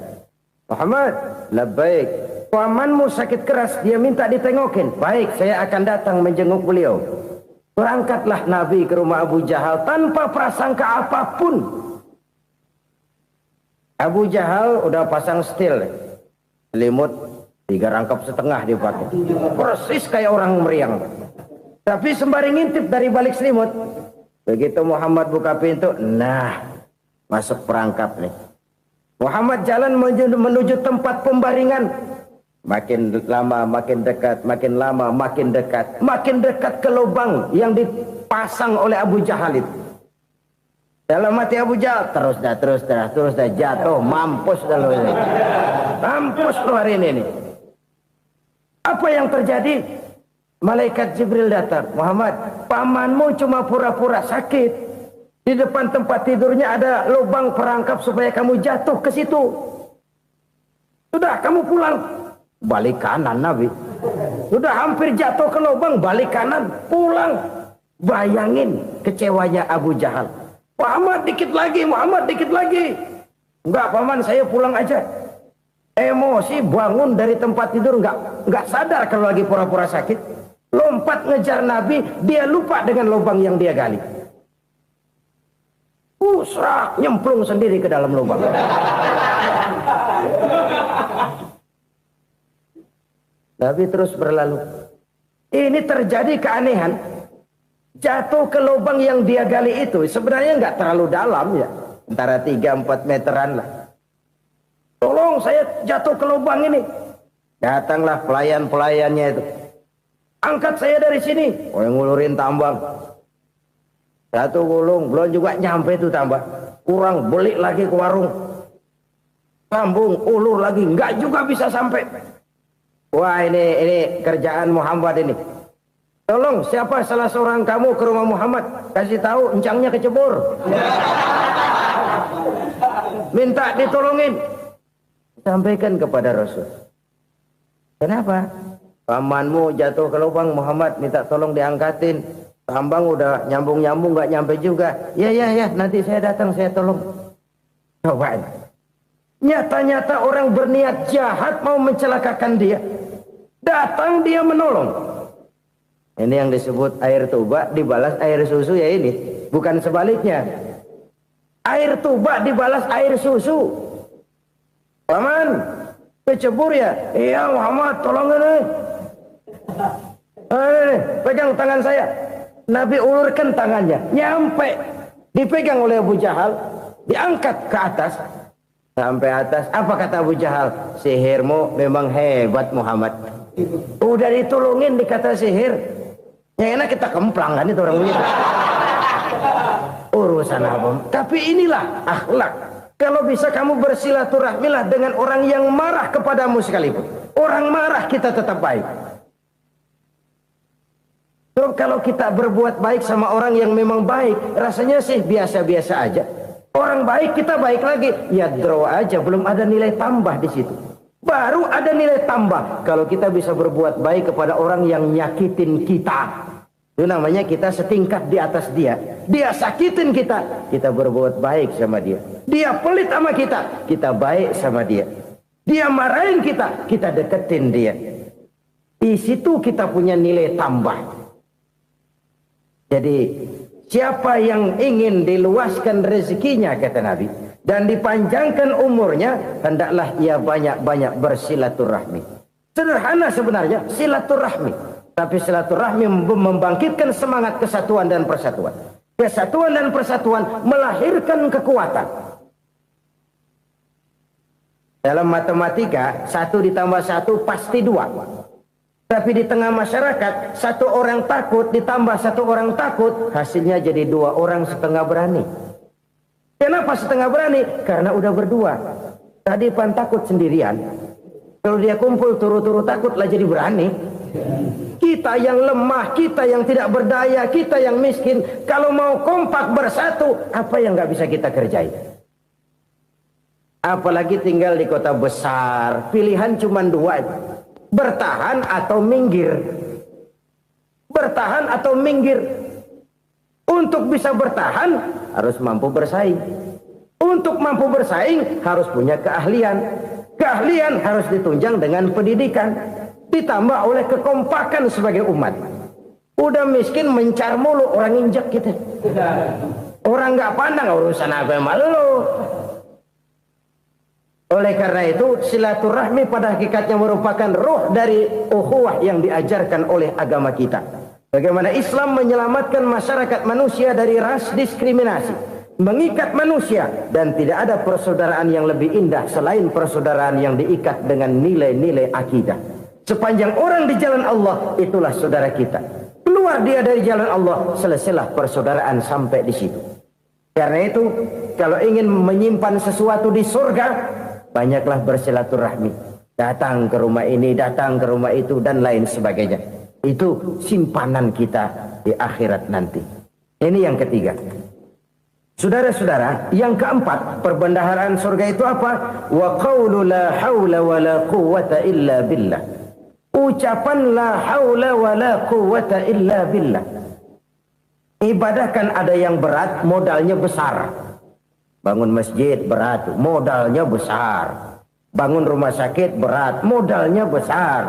Muhammad, labbaik. Pamanmu sakit keras, dia minta ditengokin. Baik, saya akan datang menjenguk beliau. Berangkatlah Nabi ke rumah Abu Jahal tanpa prasangka apapun. Abu Jahal udah pasang stil, selimut 3 rangkap setengah dipakai, persis kayak orang meriang. Tapi sembari ngintip dari balik selimut. Begitu Muhammad buka pintu, nah masuk perangkap nih. Muhammad jalan menuju tempat pembaringan. Makin lama makin dekat, makin lama makin dekat, makin dekat ke lubang yang dipasang oleh Abu Jahal itu. Dalam hati Abu Jahal, terus dah jatuh, mampus dah lo ini. Mampus lo hari ini nih. Apa yang terjadi? Malaikat Jibril datang. Muhammad, pamanmu cuma pura-pura sakit. Di depan tempat tidurnya ada lubang perangkap supaya kamu jatuh ke situ. Sudah, kamu pulang. Balik kanan Nabi. Sudah hampir jatuh ke lubang, balik kanan, pulang. Bayangin kecewanya Abu Jahal. Muhammad dikit lagi, Muhammad dikit lagi. Enggak paman, saya pulang aja. Emosi bangun dari tempat tidur, enggak sadar kalau lagi pura-pura sakit. Lompat ngejar Nabi, dia lupa dengan lubang yang dia gali. Serak, nyemplung sendiri ke dalam lubang. Nabi terus berlalu. Ini terjadi keanehan. Jatuh ke lubang yang dia gali itu sebenarnya nggak terlalu dalam ya, antara 3-4 meteran lah. Tolong saya jatuh ke lubang ini. Datanglah pelayan-pelayannya itu. Angkat saya dari sini. Oh, yang ngulurin tambang. Satu gulung, belum juga nyampe itu tambang. Kurang, beli lagi ke warung. Sambung, ulur lagi, nggak juga bisa sampai. Wah, ini kerjaan Muhammad ini. Tolong, siapa salah seorang kamu ke rumah Muhammad, kasih tahu encangnya kecebur. Minta ditolongin. Sampaikan kepada Rasul. Kenapa? Pamanmu jatuh ke lubang, Muhammad minta tolong diangkatin. Tambang udah nyambung-nyambung nggak nyampe juga. Ya, nanti saya datang, saya tolong. Coba. Nyata-nyata orang berniat jahat mau mencelakakan dia. Datang dia menolong. Ini yang disebut air tuba dibalas air susu ya ini. Bukan sebaliknya. Air tuba dibalas air susu. Paman, kecebur ya? Iya Muhammad, tolong ini. Pegang tangan saya. Nabi ulurkan tangannya. Nyampe. Dipegang oleh Abu Jahal. Diangkat ke atas. Sampai atas. Apa kata Abu Jahal? Sihirmu memang hebat Muhammad. Udah ditolongin dikata sihir. Yang enak kita kemplang kan itu orang begitu. Urusan apa? Tapi inilah akhlak. Kalau bisa kamu bersilaturahmilah dengan orang yang marah kepadamu sekalipun. Orang marah kita tetap baik. So, kalau kita berbuat baik sama orang yang memang baik, rasanya sih biasa-biasa aja. Orang baik kita baik lagi, ya draw aja, belum ada nilai tambah di situ. Baru ada nilai tambah kalau kita bisa berbuat baik kepada orang yang nyakitin kita. Itu namanya kita setingkat di atas dia. Dia sakitin kita, kita berbuat baik sama dia. Dia pelit sama kita, kita baik sama dia. Dia marahin kita, kita deketin dia. Di situ kita punya nilai tambah. Jadi siapa yang ingin diluaskan rezekinya kata Nabi dan dipanjangkan umurnya, hendaklah ia banyak-banyak bersilaturahmi. Sederhana sebenarnya silaturahmi, tapi silaturahmi membangkitkan semangat kesatuan dan persatuan. Kesatuan dan persatuan melahirkan kekuatan. Dalam matematika 1 ditambah 1 pasti 2. Tapi di tengah masyarakat 1 orang takut ditambah 1 orang takut, hasilnya jadi 2 orang setengah berani. Kenapa setengah berani? Karena udah berdua. Tadi pan takut sendirian. Kalau dia kumpul turu-turu takutlah jadi berani. Kita yang lemah, kita yang tidak berdaya, kita yang miskin, kalau mau kompak bersatu, apa yang nggak bisa kita kerjain? Apalagi tinggal di kota besar, pilihan cuma 2. Bertahan atau minggir. Bertahan atau minggir. Untuk bisa bertahan harus mampu bersaing. Untuk mampu bersaing harus punya keahlian. Keahlian harus ditunjang dengan pendidikan, ditambah oleh kekompakan sebagai umat. Udah miskin mencar mulu, orang injak kita. Orang nggak pandang urusan apa yang malu. Oleh karena itu silaturahmi pada hakikatnya merupakan roh dari ukhuwah yang diajarkan oleh agama kita. Bagaimana Islam menyelamatkan masyarakat manusia dari ras diskriminasi, mengikat manusia, dan tidak ada persaudaraan yang lebih indah selain persaudaraan yang diikat dengan nilai-nilai akidah. Sepanjang orang di jalan Allah, itulah saudara kita. Keluar dia dari jalan Allah, selesailah persaudaraan sampai di situ. Karena itu, kalau ingin menyimpan sesuatu di surga, banyaklah bersilaturahmi. Datang ke rumah ini, datang ke rumah itu, dan lain sebagainya. Itu simpanan kita di akhirat nanti. Ini yang ketiga. Saudara-saudara, yang keempat, perbendaharaan surga itu apa? Wa qawlu la hawla wa la quwwata illa billah. Ucapan la hawla wa la quwwata illa billah. Ibadah kan ada yang berat, modalnya besar. Bangun masjid berat, modalnya besar. Bangun rumah sakit berat, modalnya besar.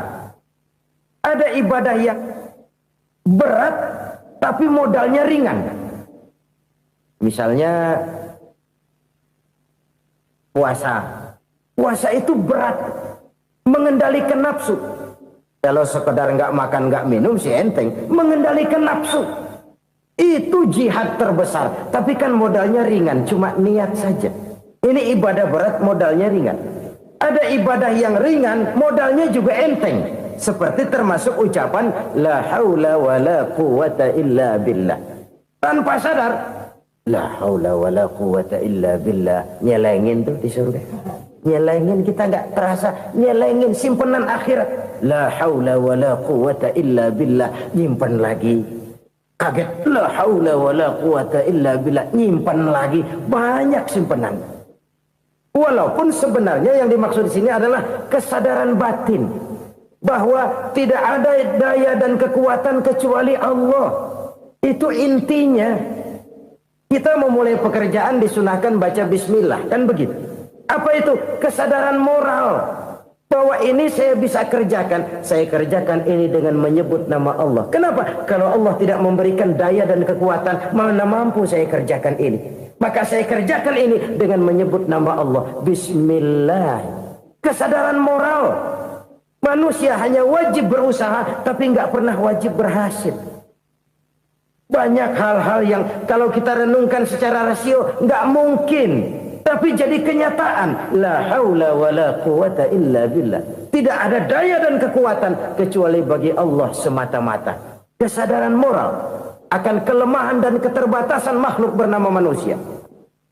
Ada ibadah yang berat, tapi modalnya ringan. Misalnya puasa. Puasa itu berat, mengendalikan nafsu. Kalau sekedar nggak makan nggak minum sih enteng, mengendalikan nafsu. Itu jihad terbesar, tapi kan modalnya ringan, cuma niat saja. Ini ibadah berat, modalnya ringan. Ada ibadah yang ringan, modalnya juga enteng. Seperti termasuk ucapan la haula wa la quwwata illa billah. Tanpa sadar, la haula wa la quwwata illa billah. Nyelengin tuh di surga. Nyelengin, kita nggak terasa. Nyelengin simpenan akhirat. La haula wa la quwwata illa billah. Nyimpen lagi. Kaget, la haula wa la quwata illa billah, nyimpan lagi, banyak simpanan. Walaupun sebenarnya yang dimaksud di sini adalah kesadaran batin bahwa tidak ada daya dan kekuatan kecuali Allah. Itu intinya. Kita memulai pekerjaan disunahkan baca bismillah, kan begitu. Apa itu? Kesadaran moral bahwa ini saya bisa kerjakan. Saya kerjakan ini dengan menyebut nama Allah. Kenapa? Kalau Allah tidak memberikan daya dan kekuatan, mana mampu saya kerjakan ini. Maka saya kerjakan ini dengan menyebut nama Allah. Bismillah. Kesadaran moral. Manusia hanya wajib berusaha, tapi nggak pernah wajib berhasil. Banyak hal-hal yang kalau kita renungkan secara rasio nggak mungkin, tapi jadi kenyataan. La haula wa la quwata illa billah. Tidak ada daya dan kekuatan kecuali bagi Allah semata-mata. Kesadaran moral akan kelemahan dan keterbatasan makhluk bernama manusia.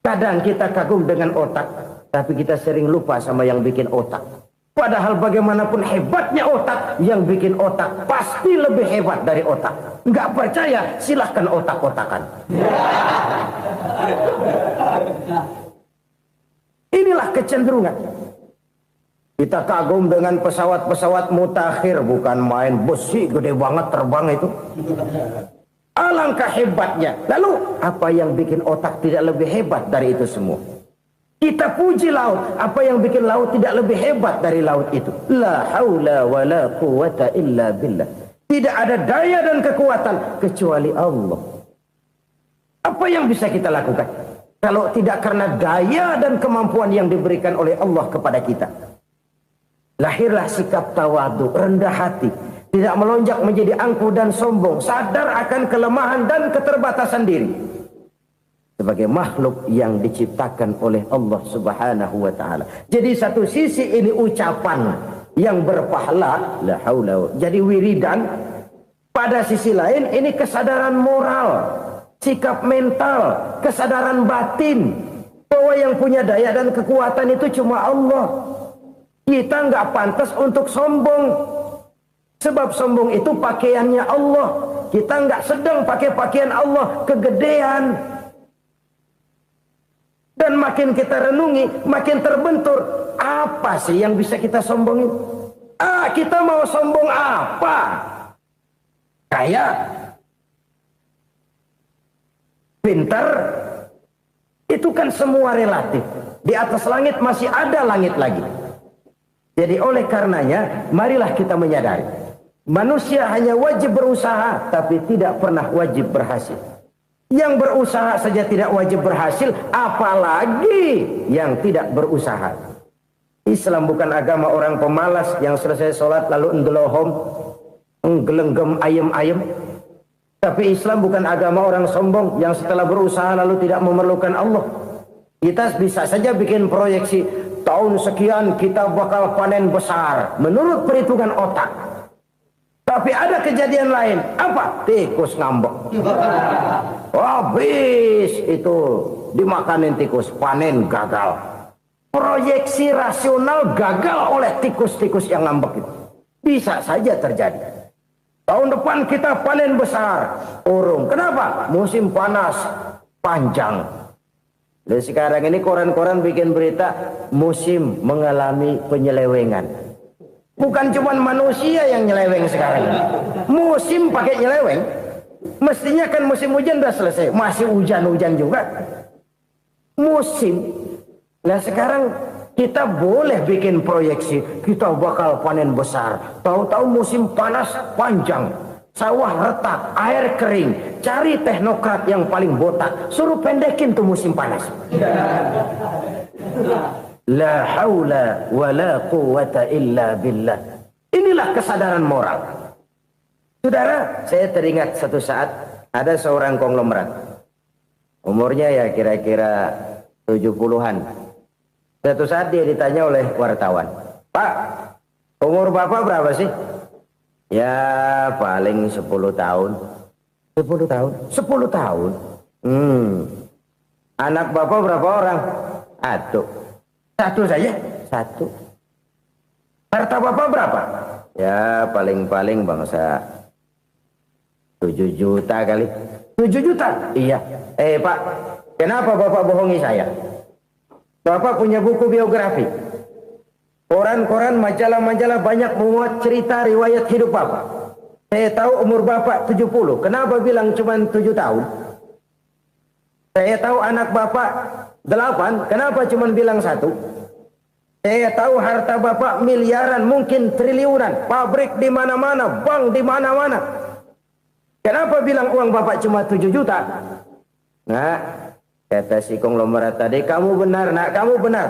Kadang kita kagum dengan otak, tapi kita sering lupa sama yang bikin otak. Padahal bagaimanapun hebatnya otak, yang bikin otak pasti lebih hebat dari otak. Nggak percaya, silahkan otak-otakan. Inilah kecenderungan. Kita kagum dengan pesawat-pesawat mutakhir, bukan main besi gede banget terbang itu. Alangkah hebatnya. Lalu apa yang bikin otak tidak lebih hebat dari itu semua? Kita puji laut. Apa yang bikin laut tidak lebih hebat dari laut itu? La haula wa la quwata illa billah. Tidak ada daya dan kekuatan kecuali Allah. Apa yang bisa kita lakukan kalau tidak karena daya dan kemampuan yang diberikan oleh Allah kepada kita? Lahirlah sikap tawadu, rendah hati, tidak melonjak menjadi angkuh dan sombong, sadar akan kelemahan dan keterbatasan diri. Sebagai makhluk yang diciptakan oleh Allah Subhanahu wa taala. Jadi satu sisi ini ucapan yang berpahala, la haula, jadi wiridan. Pada sisi lain ini kesadaran moral, sikap mental, kesadaran batin bahwa yang punya daya dan kekuatan itu cuma Allah. Kita nggak pantas untuk sombong, sebab sombong itu pakaiannya Allah. Kita nggak sedang pakai pakaian Allah, kegedean. Dan makin kita renungi, makin terbentur. Apa sih yang bisa kita sombongin? Kita mau sombong apa? Kaya? Pintar? Itu kan semua relatif. Di atas langit masih ada langit lagi. Jadi oleh karenanya, marilah kita menyadari. Manusia hanya wajib berusaha, tapi tidak pernah wajib berhasil. Yang berusaha saja tidak wajib berhasil, apalagi yang tidak berusaha. Islam bukan agama orang pemalas yang selesai sholat lalu ngelohom, nggelenggem ayem-ayem. Tapi Islam bukan agama orang sombong yang setelah berusaha lalu tidak memerlukan Allah. Kita bisa saja bikin proyeksi, tahun sekian kita bakal panen besar menurut perhitungan otak. Tapi ada kejadian lain. Apa? Tikus ngambek. Habis itu dimakanin tikus, panen gagal. Proyeksi rasional gagal oleh tikus-tikus yang ngambek itu. Bisa saja terjadi. Tahun depan kita panen besar, urung. Kenapa? Musim panas panjang. Dan sekarang ini koran-koran bikin berita musim mengalami penyelewengan. Bukan cuma manusia yang nyeleweng sekarang. Musim pakai nyeleweng. Mestinya kan musim hujan udah selesai. Masih hujan-hujan juga. Musim. Nah sekarang kita boleh bikin proyeksi. Kita bakal panen besar. Tahu-tahu musim panas panjang. Sawah retak, air kering. Cari teknokrat yang paling botak. Suruh pendekin tuh musim panas. La haula wa la quwata illa billah. Inilah kesadaran moral. Saudara, saya teringat satu saat ada seorang konglomerat. Umurnya ya kira-kira 70-an. Satu saat dia ditanya oleh wartawan, "Pak, umur Bapak berapa sih?" "Ya paling 10 tahun." 10 tahun? 10 tahun? Anak Bapak berapa orang? Satu saja? Satu. Harta Bapak berapa? Ya paling-paling bangsa 7 juta kali. 7 juta? Iya. Pak, kenapa Bapak bohongi saya? Bapak punya buku biografi. Koran-koran, majalah-majalah banyak memuat cerita riwayat hidup Bapak. Saya tahu umur Bapak 70. Kenapa bilang cuma 7 tahun? Saya tahu anak Bapak 8. Kenapa cuma bilang 1? Saya tahu harta bapak miliaran, mungkin triliunan, pabrik di mana-mana, bank di mana-mana. Kenapa bilang uang bapak cuma 7 juta? Nah, kata si konglomerat tadi, kamu benar nak, kamu benar.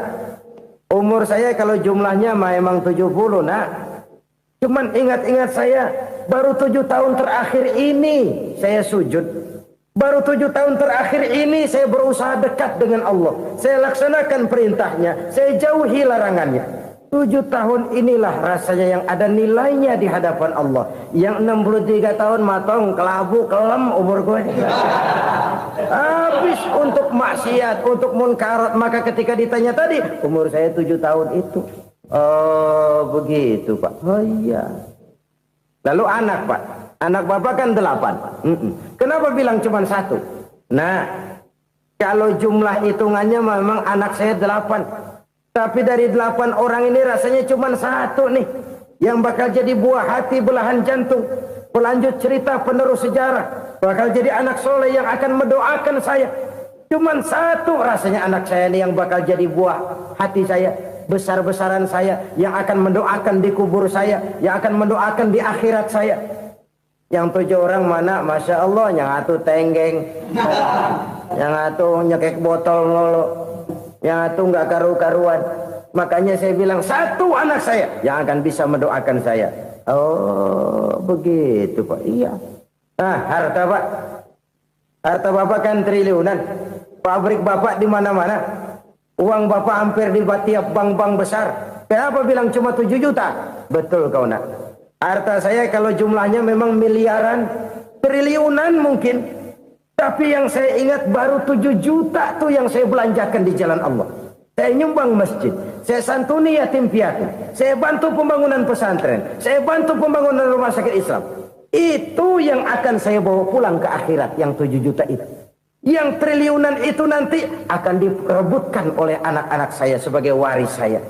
Umur saya kalau jumlahnya memang 70 nak. Cuman ingat-ingat saya, baru 7 tahun terakhir ini saya sujud. Baru 7 tahun terakhir ini saya berusaha dekat dengan Allah. Saya laksanakan perintahnya, saya jauhi larangannya. 7 tahun inilah rasanya yang ada nilainya di hadapan Allah. Yang 63 tahun matong, kelabu, kelem umur gue. Habis untuk maksiat, untuk munkarat. Maka ketika ditanya tadi, umur saya 7 tahun itu. Oh begitu Pak. Oh iya. Lalu anak Pak. Anak bapak kan 8. Kenapa bilang cuma 1? Nah, kalau jumlah hitungannya memang anak saya 8. Tapi dari 8 orang ini rasanya cuma 1 nih. Yang bakal jadi buah hati, belahan jantung. Pelanjut cerita, penerus sejarah. Bakal jadi anak soleh yang akan mendoakan saya. Cuma 1 rasanya anak saya ini yang bakal jadi buah hati saya. Besar-besaran saya. Yang akan mendoakan di kubur saya. Yang akan mendoakan di akhirat saya. Yang 7 orang mana, Masya Allah, yang atu tenggeng, yang atu nyekek botol lolo, yang atu nggak karu-karuan. Makanya saya bilang 1 anak saya yang akan bisa mendoakan saya. Oh begitu Pak. Iya. Nah harta Pak, harta Bapak kan triliunan, pabrik Bapak di mana-mana, uang Bapak hampir di tiap bank-bank besar. Kenapa bilang cuma 7 juta? Betul kau nak. Harta saya kalau jumlahnya memang miliaran, triliunan mungkin. Tapi yang saya ingat baru 7 juta tuh yang saya belanjakan di jalan Allah. Saya nyumbang masjid, saya santuni yatim piatu, saya bantu pembangunan pesantren, saya bantu pembangunan rumah sakit Islam. Itu yang akan saya bawa pulang ke akhirat, yang 7 juta itu. Yang triliunan itu nanti akan diperebutkan oleh anak-anak saya sebagai waris saya.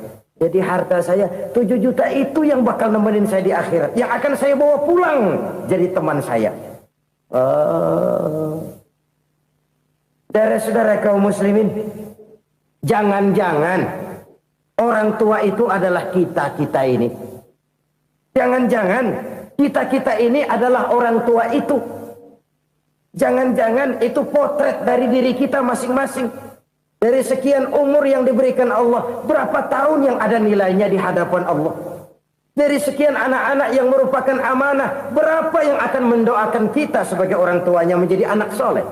Jadi harta saya 7 juta itu yang bakal nemenin saya di akhirat. Yang akan saya bawa pulang jadi teman saya. Saudara-saudara kaum muslimin, jangan-jangan orang tua itu adalah kita-kita ini. Jangan-jangan kita-kita ini adalah orang tua itu. Jangan-jangan itu potret dari diri kita masing-masing. Dari sekian umur yang diberikan Allah, berapa tahun yang ada nilainya di hadapan Allah? Dari sekian anak-anak yang merupakan amanah, berapa yang akan mendoakan kita sebagai orang tuanya menjadi anak soleh?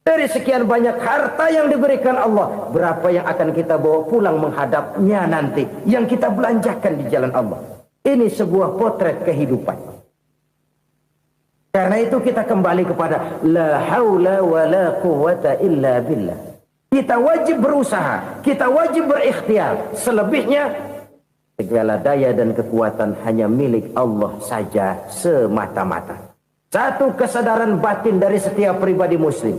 Dari sekian banyak harta yang diberikan Allah, berapa yang akan kita bawa pulang menghadapnya nanti, yang kita belanjakan di jalan Allah? Ini sebuah potret kehidupan. Karena itu kita kembali kepada la haula wa la quwwata illa billah. Kita wajib berusaha, kita wajib berikhtiar. Selebihnya, segala daya dan kekuatan hanya milik Allah saja semata-mata. Satu kesadaran batin dari setiap pribadi muslim.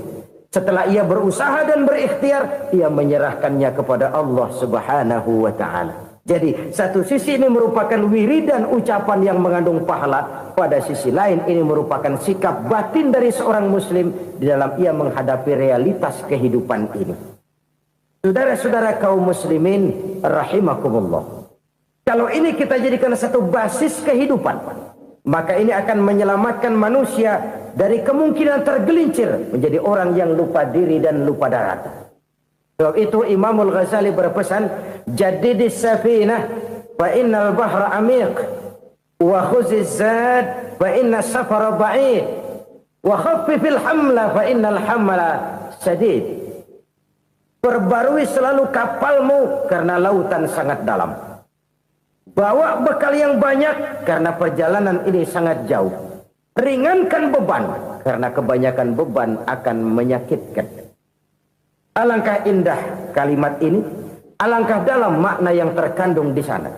Setelah ia berusaha dan berikhtiar, ia menyerahkannya kepada Allah Subhanahu wa ta'ala. Jadi, satu sisi ini merupakan wiridan ucapan yang mengandung pahala. Pada sisi lain, ini merupakan sikap batin dari seorang muslim di dalam ia menghadapi realitas kehidupan ini. Saudara-saudara kaum muslimin, rahimakumullah. Kalau ini kita jadikan satu basis kehidupan, maka ini akan menyelamatkan manusia dari kemungkinan tergelincir menjadi orang yang lupa diri dan lupa darat. Sebab itu Imamul Ghazali berpesan, jadidis safinah fa innal bahra amiq wa khuziz zad fa inna safara ba'id wa khaffifil hamla fa innal hamla sadid. Perbarui selalu kapalmu karena lautan sangat dalam. Bawa bekal yang banyak karena perjalanan ini sangat jauh. Ringankan beban karena kebanyakan beban akan menyakitkan. Alangkah indah kalimat ini, alangkah dalam makna yang terkandung di sana.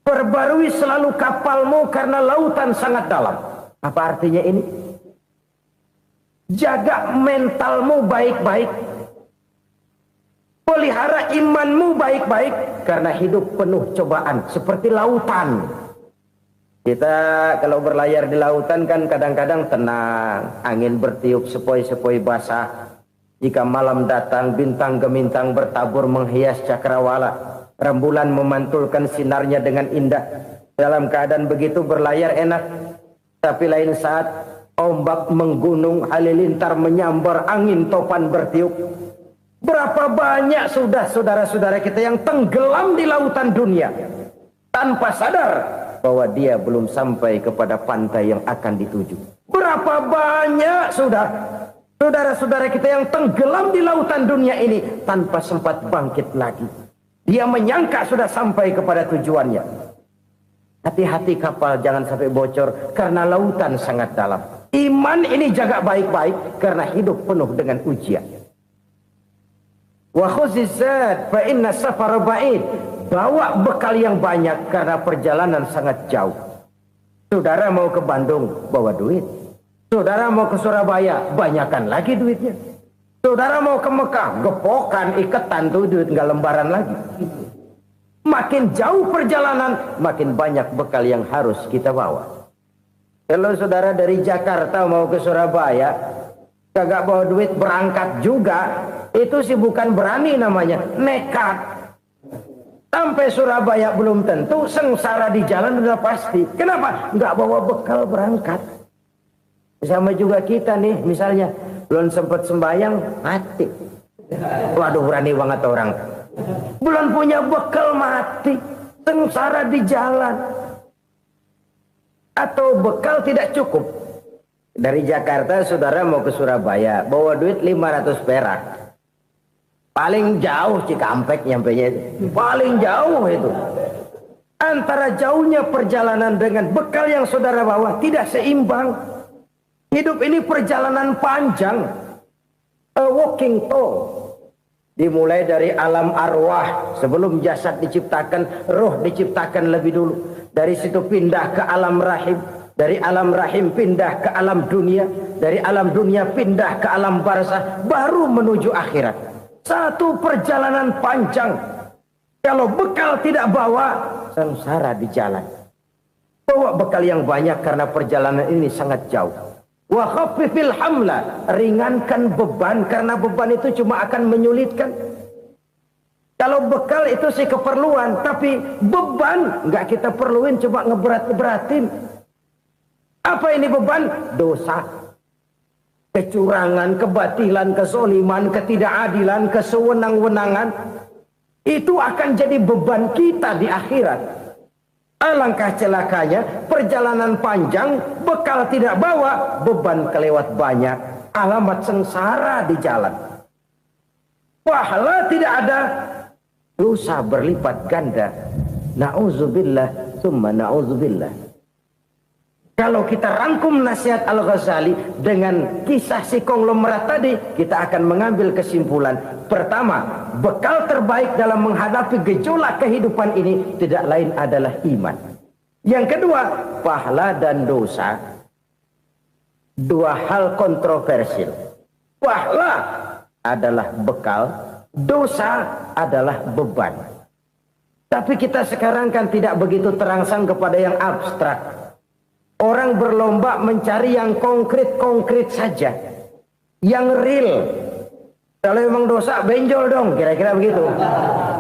Perbarui selalu kapalmu karena lautan sangat dalam. Apa artinya ini? Jaga mentalmu baik-baik. Pelihara imanmu baik-baik karena hidup penuh cobaan seperti lautan. Kita kalau berlayar di lautan kan kadang-kadang tenang, angin bertiup sepoi-sepoi basah. Jika malam datang bintang gemintang bertabur menghias cakrawala. Rembulan memantulkan sinarnya dengan indah. Dalam keadaan begitu berlayar enak. Tapi lain saat ombak menggunung, halilintar menyambar, angin topan bertiup. Berapa banyak sudah saudara-saudara kita yang tenggelam di lautan dunia tanpa sadar bahwa dia belum sampai kepada pantai yang akan dituju. Berapa banyak sudah saudara-saudara kita yang tenggelam di lautan dunia ini tanpa sempat bangkit lagi. Dia menyangka sudah sampai kepada tujuannya. Hati-hati kapal jangan sampai bocor karena lautan sangat dalam. Iman ini jaga baik-baik karena hidup penuh dengan ujian. Wa khuzizat fa inna safara ba'id. Bawa bekal yang banyak karena perjalanan sangat jauh. Saudara mau ke Bandung, bawa duit. Saudara mau ke Surabaya, banyakan lagi duitnya. Saudara mau ke Mekah, gepokan, iketan tuh duit nggak lembaran lagi. Makin jauh perjalanan, makin banyak bekal yang harus kita bawa. Kalau saudara dari Jakarta mau ke Surabaya, kagak bawa duit berangkat juga, itu sih bukan berani namanya, nekat. Sampai Surabaya belum tentu, sengsara di jalan udah pasti. Kenapa? Nggak bawa bekal berangkat. Sama juga kita nih, misalnya belum sempat sembahyang, mati. Waduh, berani banget orang. Belum punya bekal, mati. Sengsara di jalan. Atau bekal tidak cukup. Dari Jakarta saudara mau ke Surabaya, bawa duit 500 perak. Paling jauh Cikampek nyampenya itu. Paling jauh itu. Antara jauhnya perjalanan dengan bekal yang saudara bawa tidak seimbang. Hidup ini perjalanan panjang. A walking tour. Dimulai dari alam arwah. Sebelum jasad diciptakan, roh diciptakan lebih dulu. Dari situ pindah ke alam rahim. Dari alam rahim pindah ke alam dunia. Dari alam dunia pindah ke alam barzah. Baru menuju akhirat. Satu perjalanan panjang. Kalau bekal tidak bawa, sengsara di jalan. Bawa bekal yang banyak karena perjalanan ini sangat jauh. Wa khaffifil hamla, ringankan beban karena beban itu cuma akan menyulitkan. Kalau bekal itu sih keperluan, tapi beban nggak kita perluin, coba ngeberat-beratin. Apa ini beban? Dosa, kecurangan, kebatilan, kezoliman, ketidakadilan, kesewenang-wenangan. Itu akan jadi beban kita di akhirat. Alangkah celakanya, perjalanan panjang, bekal tidak bawa, beban kelewat banyak, alamat sengsara di jalan. Pahala tidak ada, dosa berlipat ganda. Na'udzubillah, summa na'udzubillah. Kalau kita rangkum nasihat Al-Ghazali dengan kisah si konglomerat tadi, kita akan mengambil kesimpulan. Pertama, bekal terbaik dalam menghadapi gejolak kehidupan ini tidak lain adalah iman. Yang kedua, pahala dan dosa. Dua hal kontroversial. Pahala adalah bekal, dosa adalah beban. Tapi kita sekarang kan tidak begitu terangsang kepada yang abstrak. Orang berlomba mencari yang konkret-konkret saja. Yang real. Kalau memang dosa, benjol dong. Kira-kira begitu.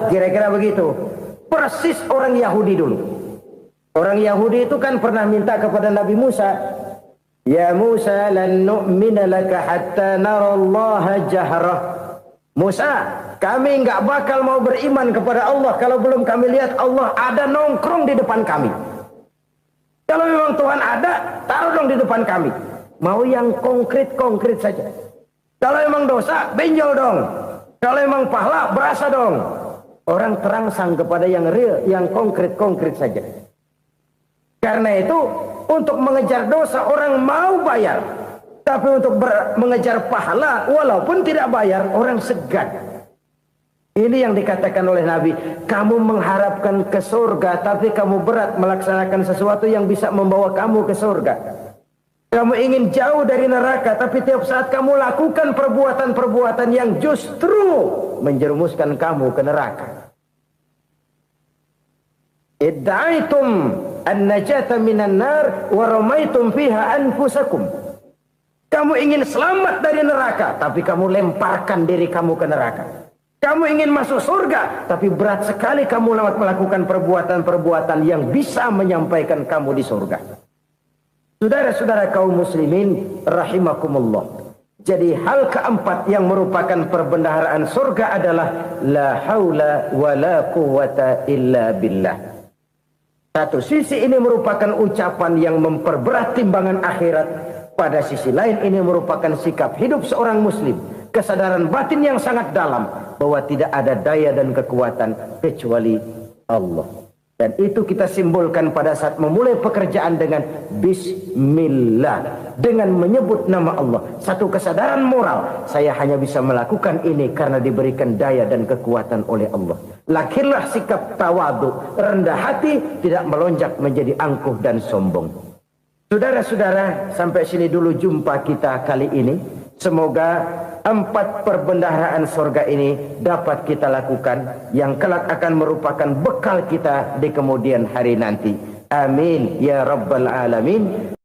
Kira-kira begitu. Persis orang Yahudi dulu. Orang Yahudi itu kan pernah minta kepada Nabi Musa. Ya Musa, lan nu'mina laka hatta narallaha jahrah. Musa, kami nggak bakal mau beriman kepada Allah kalau belum kami lihat Allah ada nongkrong di depan kami. Kalau memang Tuhan ada, taruh dong di depan kami. Mau yang konkret-konkret saja. Kalau memang dosa, benjol dong. Kalau memang pahala, berasa dong. Orang terangsang kepada yang real, yang konkret-konkret saja. Karena itu, untuk mengejar dosa, orang mau bayar. Tapi untuk mengejar pahala, walaupun tidak bayar, orang segan. Ini yang dikatakan oleh Nabi, kamu mengharapkan ke surga, tapi kamu berat melaksanakan sesuatu yang bisa membawa kamu ke surga. Kamu ingin jauh dari neraka, tapi tiap saat kamu lakukan perbuatan-perbuatan yang justru menjerumuskan kamu ke neraka. Idda'aitum an-najata minan nar wa ramaitum fiha anfusakum. Kamu ingin selamat dari neraka, tapi kamu lemparkan diri kamu ke neraka. Kamu ingin masuk surga, tapi berat sekali kamu melakukan perbuatan-perbuatan yang bisa menyampaikan kamu di surga. Saudara-saudara kaum muslimin rahimakumullah. Jadi hal keempat yang merupakan perbendaharaan surga adalah la haula wa la quwwata illa billah. Satu sisi ini merupakan ucapan yang memperberat timbangan akhirat. Pada sisi lain ini merupakan sikap hidup seorang muslim. Kesadaran batin yang sangat dalam bahwa tidak ada daya dan kekuatan kecuali Allah. Dan itu kita simbolkan pada saat memulai pekerjaan dengan bismillah, dengan menyebut nama Allah. Satu kesadaran moral, saya hanya bisa melakukan ini karena diberikan daya dan kekuatan oleh Allah. Lahirlah sikap tawadu, rendah hati, tidak melonjak menjadi angkuh dan sombong. Saudara-saudara, sampai sini dulu jumpa kita kali ini. Semoga 4 perbendaharaan surga ini dapat kita lakukan, yang kelak akan merupakan bekal kita di kemudian hari nanti. Amin ya rabbal alamin.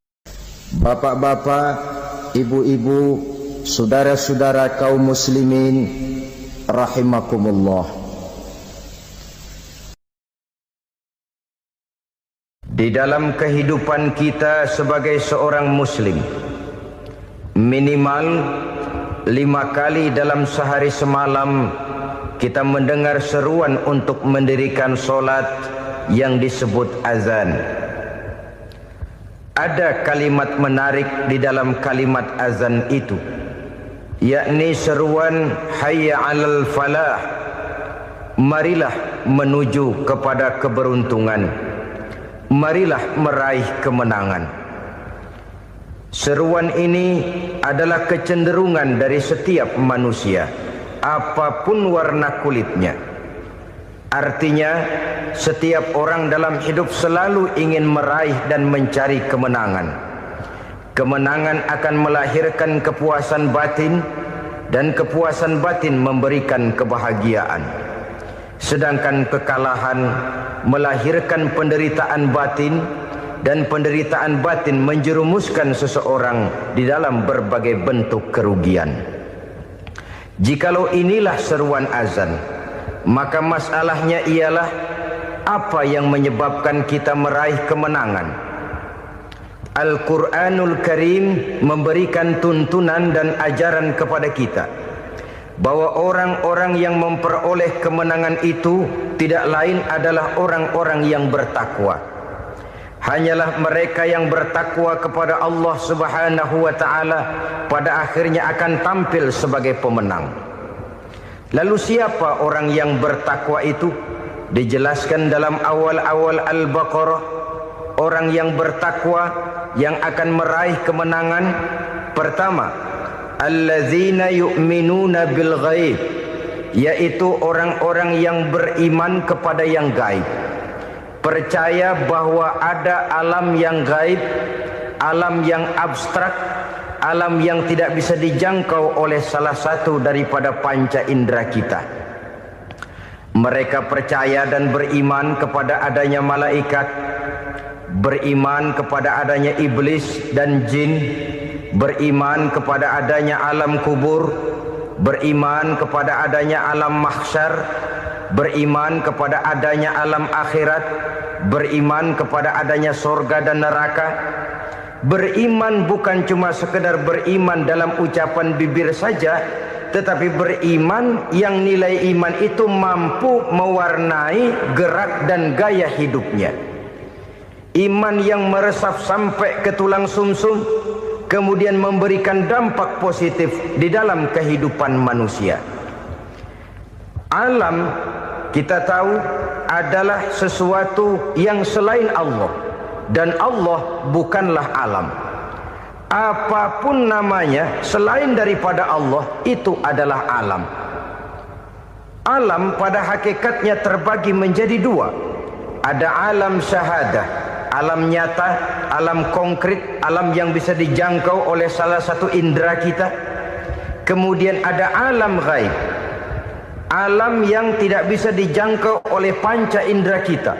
Bapak-bapak, ibu-ibu, saudara-saudara kaum muslimin rahimakumullah. Di dalam kehidupan kita sebagai seorang muslim, minimal 5 kali dalam sehari semalam kita mendengar seruan untuk mendirikan solat yang disebut azan. Ada kalimat menarik di dalam kalimat azan itu, yakni seruan hayya 'alal falah, marilah menuju kepada keberuntungan, marilah meraih kemenangan. Seruan ini adalah kecenderungan dari setiap manusia, apapun warna kulitnya. Artinya, setiap orang dalam hidup selalu ingin meraih dan mencari kemenangan. Kemenangan akan melahirkan kepuasan batin, dan kepuasan batin memberikan kebahagiaan. Sedangkan kekalahan melahirkan penderitaan batin, dan penderitaan batin menjerumuskan seseorang di dalam berbagai bentuk kerugian. Jikalau inilah seruan azan, maka masalahnya ialah apa yang menyebabkan kita meraih kemenangan. Al-Quranul Karim memberikan tuntunan dan ajaran kepada kita bahwa orang-orang yang memperoleh kemenangan itu tidak lain adalah orang-orang yang bertakwa. Hanyalah mereka yang bertakwa kepada Allah Subhanahu wa ta'ala pada akhirnya akan tampil sebagai pemenang. Lalu siapa orang yang bertakwa itu? Dijelaskan dalam awal-awal Al-Baqarah, orang yang bertakwa yang akan meraih kemenangan. Pertama, allazina yu'minuna bil ghaib, yaitu orang-orang yang beriman kepada yang gaib. Percaya bahwa ada alam yang gaib, alam yang abstrak, alam yang tidak bisa dijangkau oleh salah satu daripada panca indera kita. Mereka percaya dan beriman kepada adanya malaikat, beriman kepada adanya iblis dan jin, beriman kepada adanya alam kubur, beriman kepada adanya alam mahsyar, beriman kepada adanya alam akhirat, beriman kepada adanya surga dan neraka. Beriman bukan cuma sekedar beriman dalam ucapan bibir saja, tetapi beriman yang nilai iman itu mampu mewarnai gerak dan gaya hidupnya. Iman yang meresap sampai ke tulang sumsum, kemudian memberikan dampak positif di dalam kehidupan manusia. Alam, kita tahu, adalah sesuatu yang selain Allah, dan Allah bukanlah alam. Apapun namanya selain daripada Allah, itu adalah alam. Alam pada hakikatnya terbagi menjadi 2. Ada alam syahadah, alam nyata, alam konkret, alam yang bisa dijangkau oleh salah satu indera kita. Kemudian ada alam ghaib, alam yang tidak bisa dijangkau oleh panca indera kita,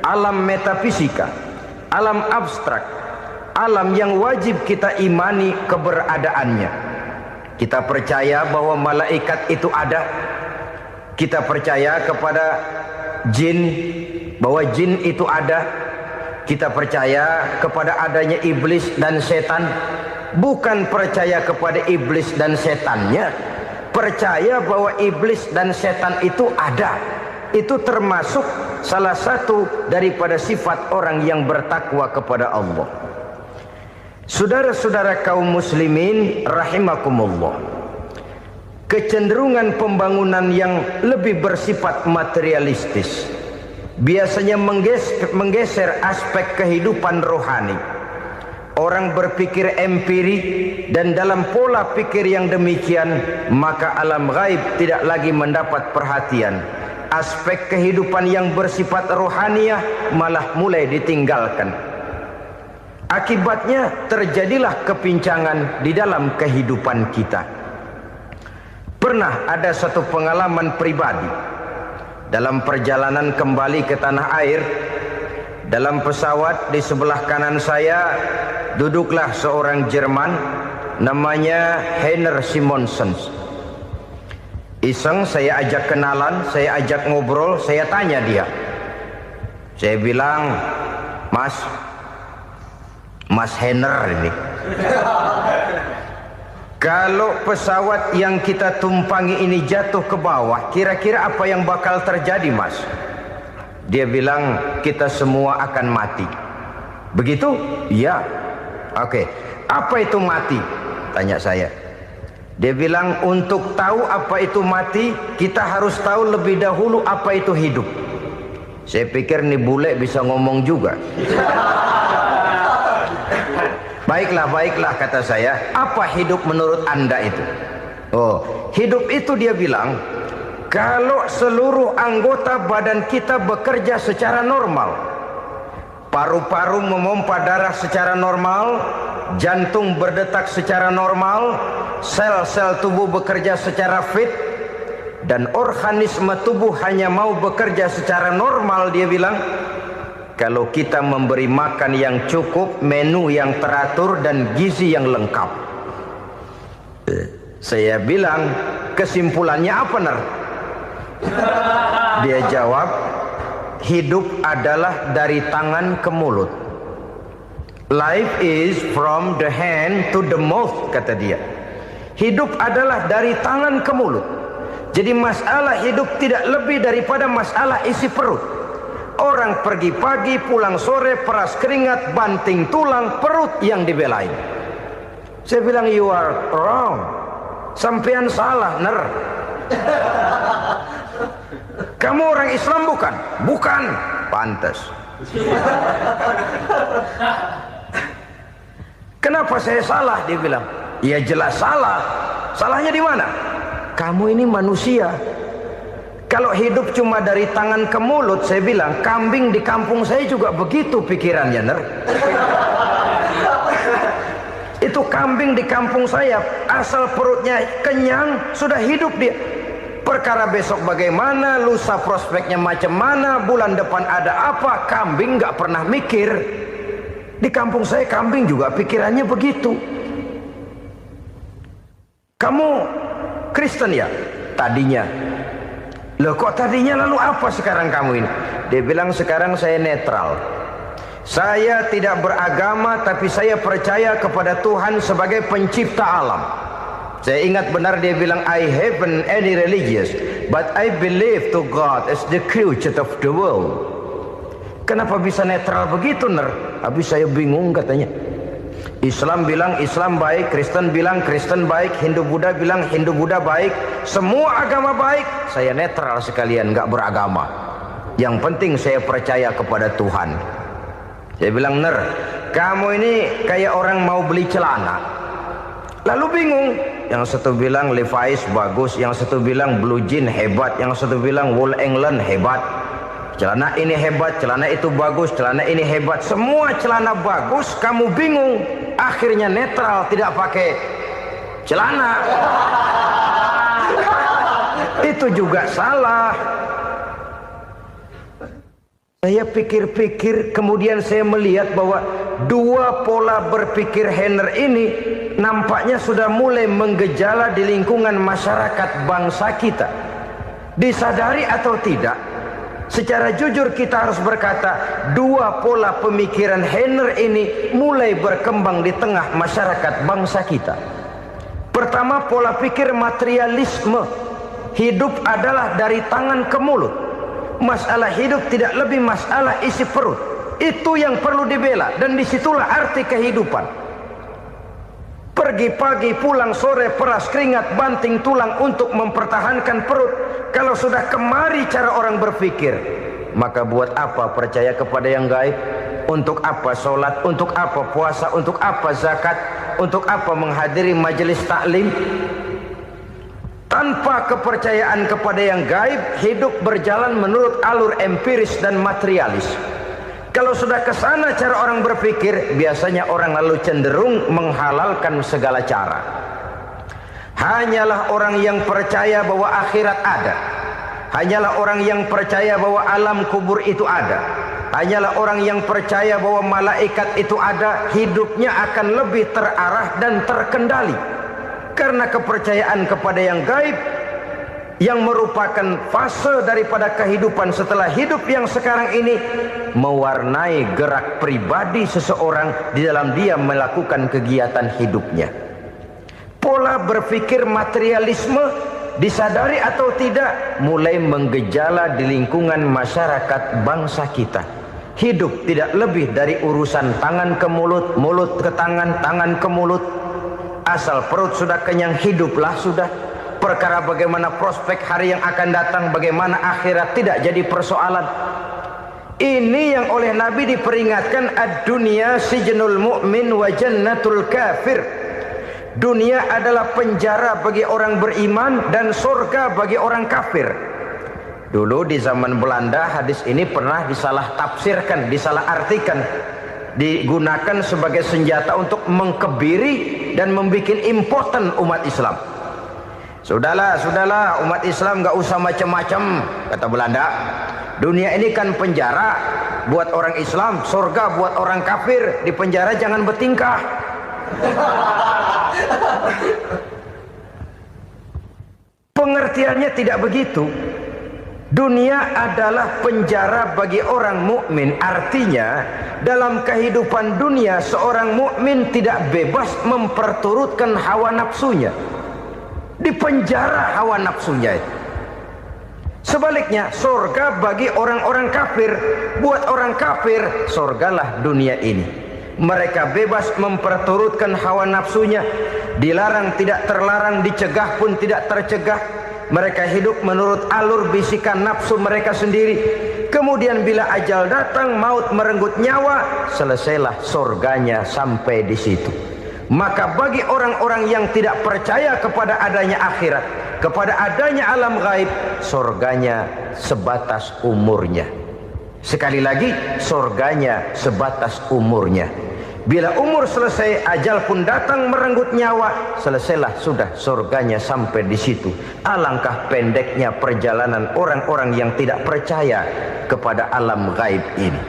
alam metafisika, alam abstrak, alam yang wajib kita imani keberadaannya. Kita percaya bahwa malaikat itu ada, Kita percaya kepada jin, bahwa jin itu ada. Kita percaya kepada adanya iblis dan setan. Bukan percaya kepada iblis dan setannya, percaya bahwa iblis dan setan itu ada. Itu termasuk salah satu daripada sifat orang yang bertakwa kepada Allah. Saudara-saudara kaum muslimin rahimakumullah, kecenderungan pembangunan yang lebih bersifat materialistis biasanya menggeser aspek kehidupan rohani. Orang berpikir empiri, dan dalam pola pikir yang demikian maka alam gaib tidak lagi mendapat perhatian. Aspek kehidupan yang bersifat rohaniah malah mulai ditinggalkan. Akibatnya terjadilah kepincangan di dalam kehidupan kita. Pernah ada satu pengalaman pribadi dalam perjalanan kembali ke tanah air. Dalam pesawat di sebelah kanan saya duduklah seorang Jerman namanya Heiner Simonsen. Iseng saya ajak kenalan, saya ajak ngobrol, saya tanya dia. Saya bilang, Mas Heiner ini, kalau pesawat yang kita tumpangi ini jatuh ke bawah, kira-kira apa yang bakal terjadi, Mas? Dia bilang, kita semua akan mati. Begitu? Iya. Oke. Apa itu mati? Tanya saya. Dia bilang, untuk tahu apa itu mati, kita harus tahu lebih dahulu apa itu hidup. Saya pikir nih bule bisa ngomong juga. Baiklah kata saya. Apa hidup menurut Anda itu? Oh, hidup itu dia bilang, kalau seluruh anggota badan kita bekerja secara normal, paru-paru memompa darah secara normal, jantung berdetak secara normal, sel-sel tubuh bekerja secara fit, dan organisme tubuh hanya mau bekerja secara normal, dia bilang, kalau kita memberi makan yang cukup, menu yang teratur, dan gizi yang lengkap. Saya bilang, kesimpulannya apa, Ner? Dia jawab, hidup adalah dari tangan ke mulut. Life is from the hand to the mouth, kata dia. Hidup adalah dari tangan ke mulut. Jadi masalah hidup tidak lebih daripada masalah isi perut. Orang pergi pagi, pulang sore, peras keringat, banting tulang, perut yang dibelain. Saya bilang, you are wrong. Sampean salah, Ner. Kamu orang Islam bukan? Bukan. Pantas. Kenapa saya salah? Dia bilang, ya jelas salah. Salahnya di mana? Kamu ini manusia. Kalau hidup cuma dari tangan ke mulut, saya bilang, kambing di kampung saya juga begitu pikirannya, Ner. Itu kambing di kampung saya, asal perutnya kenyang, sudah hidup dia. Perkara besok bagaimana, lusa prospeknya macam mana, bulan depan ada apa, kambing nggak pernah mikir. Di kampung saya kambing juga pikirannya begitu. Kamu Kristen ya? Tadinya. Loh kok tadinya, lalu apa sekarang kamu ini? Dia bilang, sekarang saya netral. Saya tidak beragama, tapi saya percaya kepada Tuhan sebagai pencipta alam. Saya ingat benar dia bilang, I haven't any religious, but I believe to God as the creator of the world. Kenapa bisa netral begitu, Ner? Habis saya bingung katanya. Islam bilang Islam baik, Kristen bilang Kristen baik, Hindu Buddha bilang Hindu Buddha baik, semua agama baik. Saya netral sekalian, nggak beragama. Yang penting saya percaya kepada Tuhan. Saya bilang, Ner, kamu ini kayak orang mau beli celana. Lalu bingung. Yang satu bilang Levi's bagus, yang satu bilang Blue Jean hebat, yang satu bilang Wool England hebat. Celana ini hebat, celana itu bagus, celana ini hebat. Semua celana bagus, kamu bingung. Akhirnya netral, tidak pakai celana. Itu juga salah. Saya pikir-pikir, kemudian saya melihat bahwa dua pola berpikir Heiner ini nampaknya sudah mulai menggejala di lingkungan masyarakat bangsa kita. Disadari atau tidak, secara jujur kita harus berkata, dua pola pemikiran Heiner ini mulai berkembang di tengah masyarakat bangsa kita. Pertama, pola pikir materialisme. Hidup adalah dari tangan ke mulut. Masalah hidup tidak lebih masalah isi perut. Itu yang perlu dibela, dan disitulah arti kehidupan. Pergi pagi, pulang sore, peras keringat, banting tulang untuk mempertahankan perut. Kalau sudah kemari cara orang berpikir, maka buat apa percaya kepada yang gaib? Untuk apa sholat? Untuk apa puasa? Untuk apa zakat? Untuk apa menghadiri majelis taklim? Tanpa kepercayaan kepada yang gaib, hidup berjalan menurut alur empiris dan materialis. Kalau sudah ke sana cara orang berpikir, biasanya orang lalu cenderung menghalalkan segala cara. Hanyalah orang yang percaya bahwa akhirat ada. Hanyalah orang yang percaya bahwa alam kubur itu ada. Hanyalah orang yang percaya bahwa malaikat itu ada, hidupnya akan lebih terarah dan terkendali. Karena kepercayaan kepada yang gaib, yang merupakan fase daripada kehidupan setelah hidup yang sekarang ini, mewarnai gerak pribadi seseorang di dalam dia melakukan kegiatan hidupnya. Pola berpikir materialisme, disadari atau tidak, mulai menggejala di lingkungan masyarakat bangsa kita. Hidup tidak lebih dari urusan tangan ke mulut, mulut ke tangan, tangan ke mulut. Asal perut sudah kenyang, hiduplah sudah. Perkara bagaimana prospek hari yang akan datang, bagaimana akhirat, tidak jadi persoalan. Ini yang oleh Nabi diperingatkan, ad-dunya sijnul mu'min wa jannatul kafir. Dunia adalah penjara bagi orang beriman dan surga bagi orang kafir. Dulu di zaman Belanda hadis ini pernah disalah tafsirkan, disalah artikan, digunakan sebagai senjata untuk mengkebiri dan membuat impoten umat Islam. Sudahlah umat Islam gak usah macam-macam, kata Belanda. Dunia ini kan penjara buat orang Islam, surga buat orang kafir. Di penjara jangan bertingkah. Pengertiannya tidak begitu. Dunia adalah penjara bagi orang mukmin. Artinya dalam kehidupan dunia seorang mukmin tidak bebas memperturutkan hawa nafsunya. Di penjara hawa nafsunya itu. Sebaliknya, surga bagi orang-orang kafir. Buat orang kafir, surgalah dunia ini. Mereka bebas memperturutkan hawa nafsunya. Dilarang tidak terlarang, dicegah pun tidak tercegah. Mereka hidup menurut alur bisikan nafsu mereka sendiri. Kemudian bila ajal datang, maut merenggut nyawa, selesailah surganya sampai di situ. Maka bagi orang-orang yang tidak percaya kepada adanya akhirat, kepada adanya alam gaib, surganya sebatas umurnya. Sekali lagi, surganya sebatas umurnya. Bila umur selesai, ajal pun datang merenggut nyawa, selesailah sudah surganya sampai di situ. Alangkah pendeknya perjalanan orang-orang yang tidak percaya kepada alam gaib ini.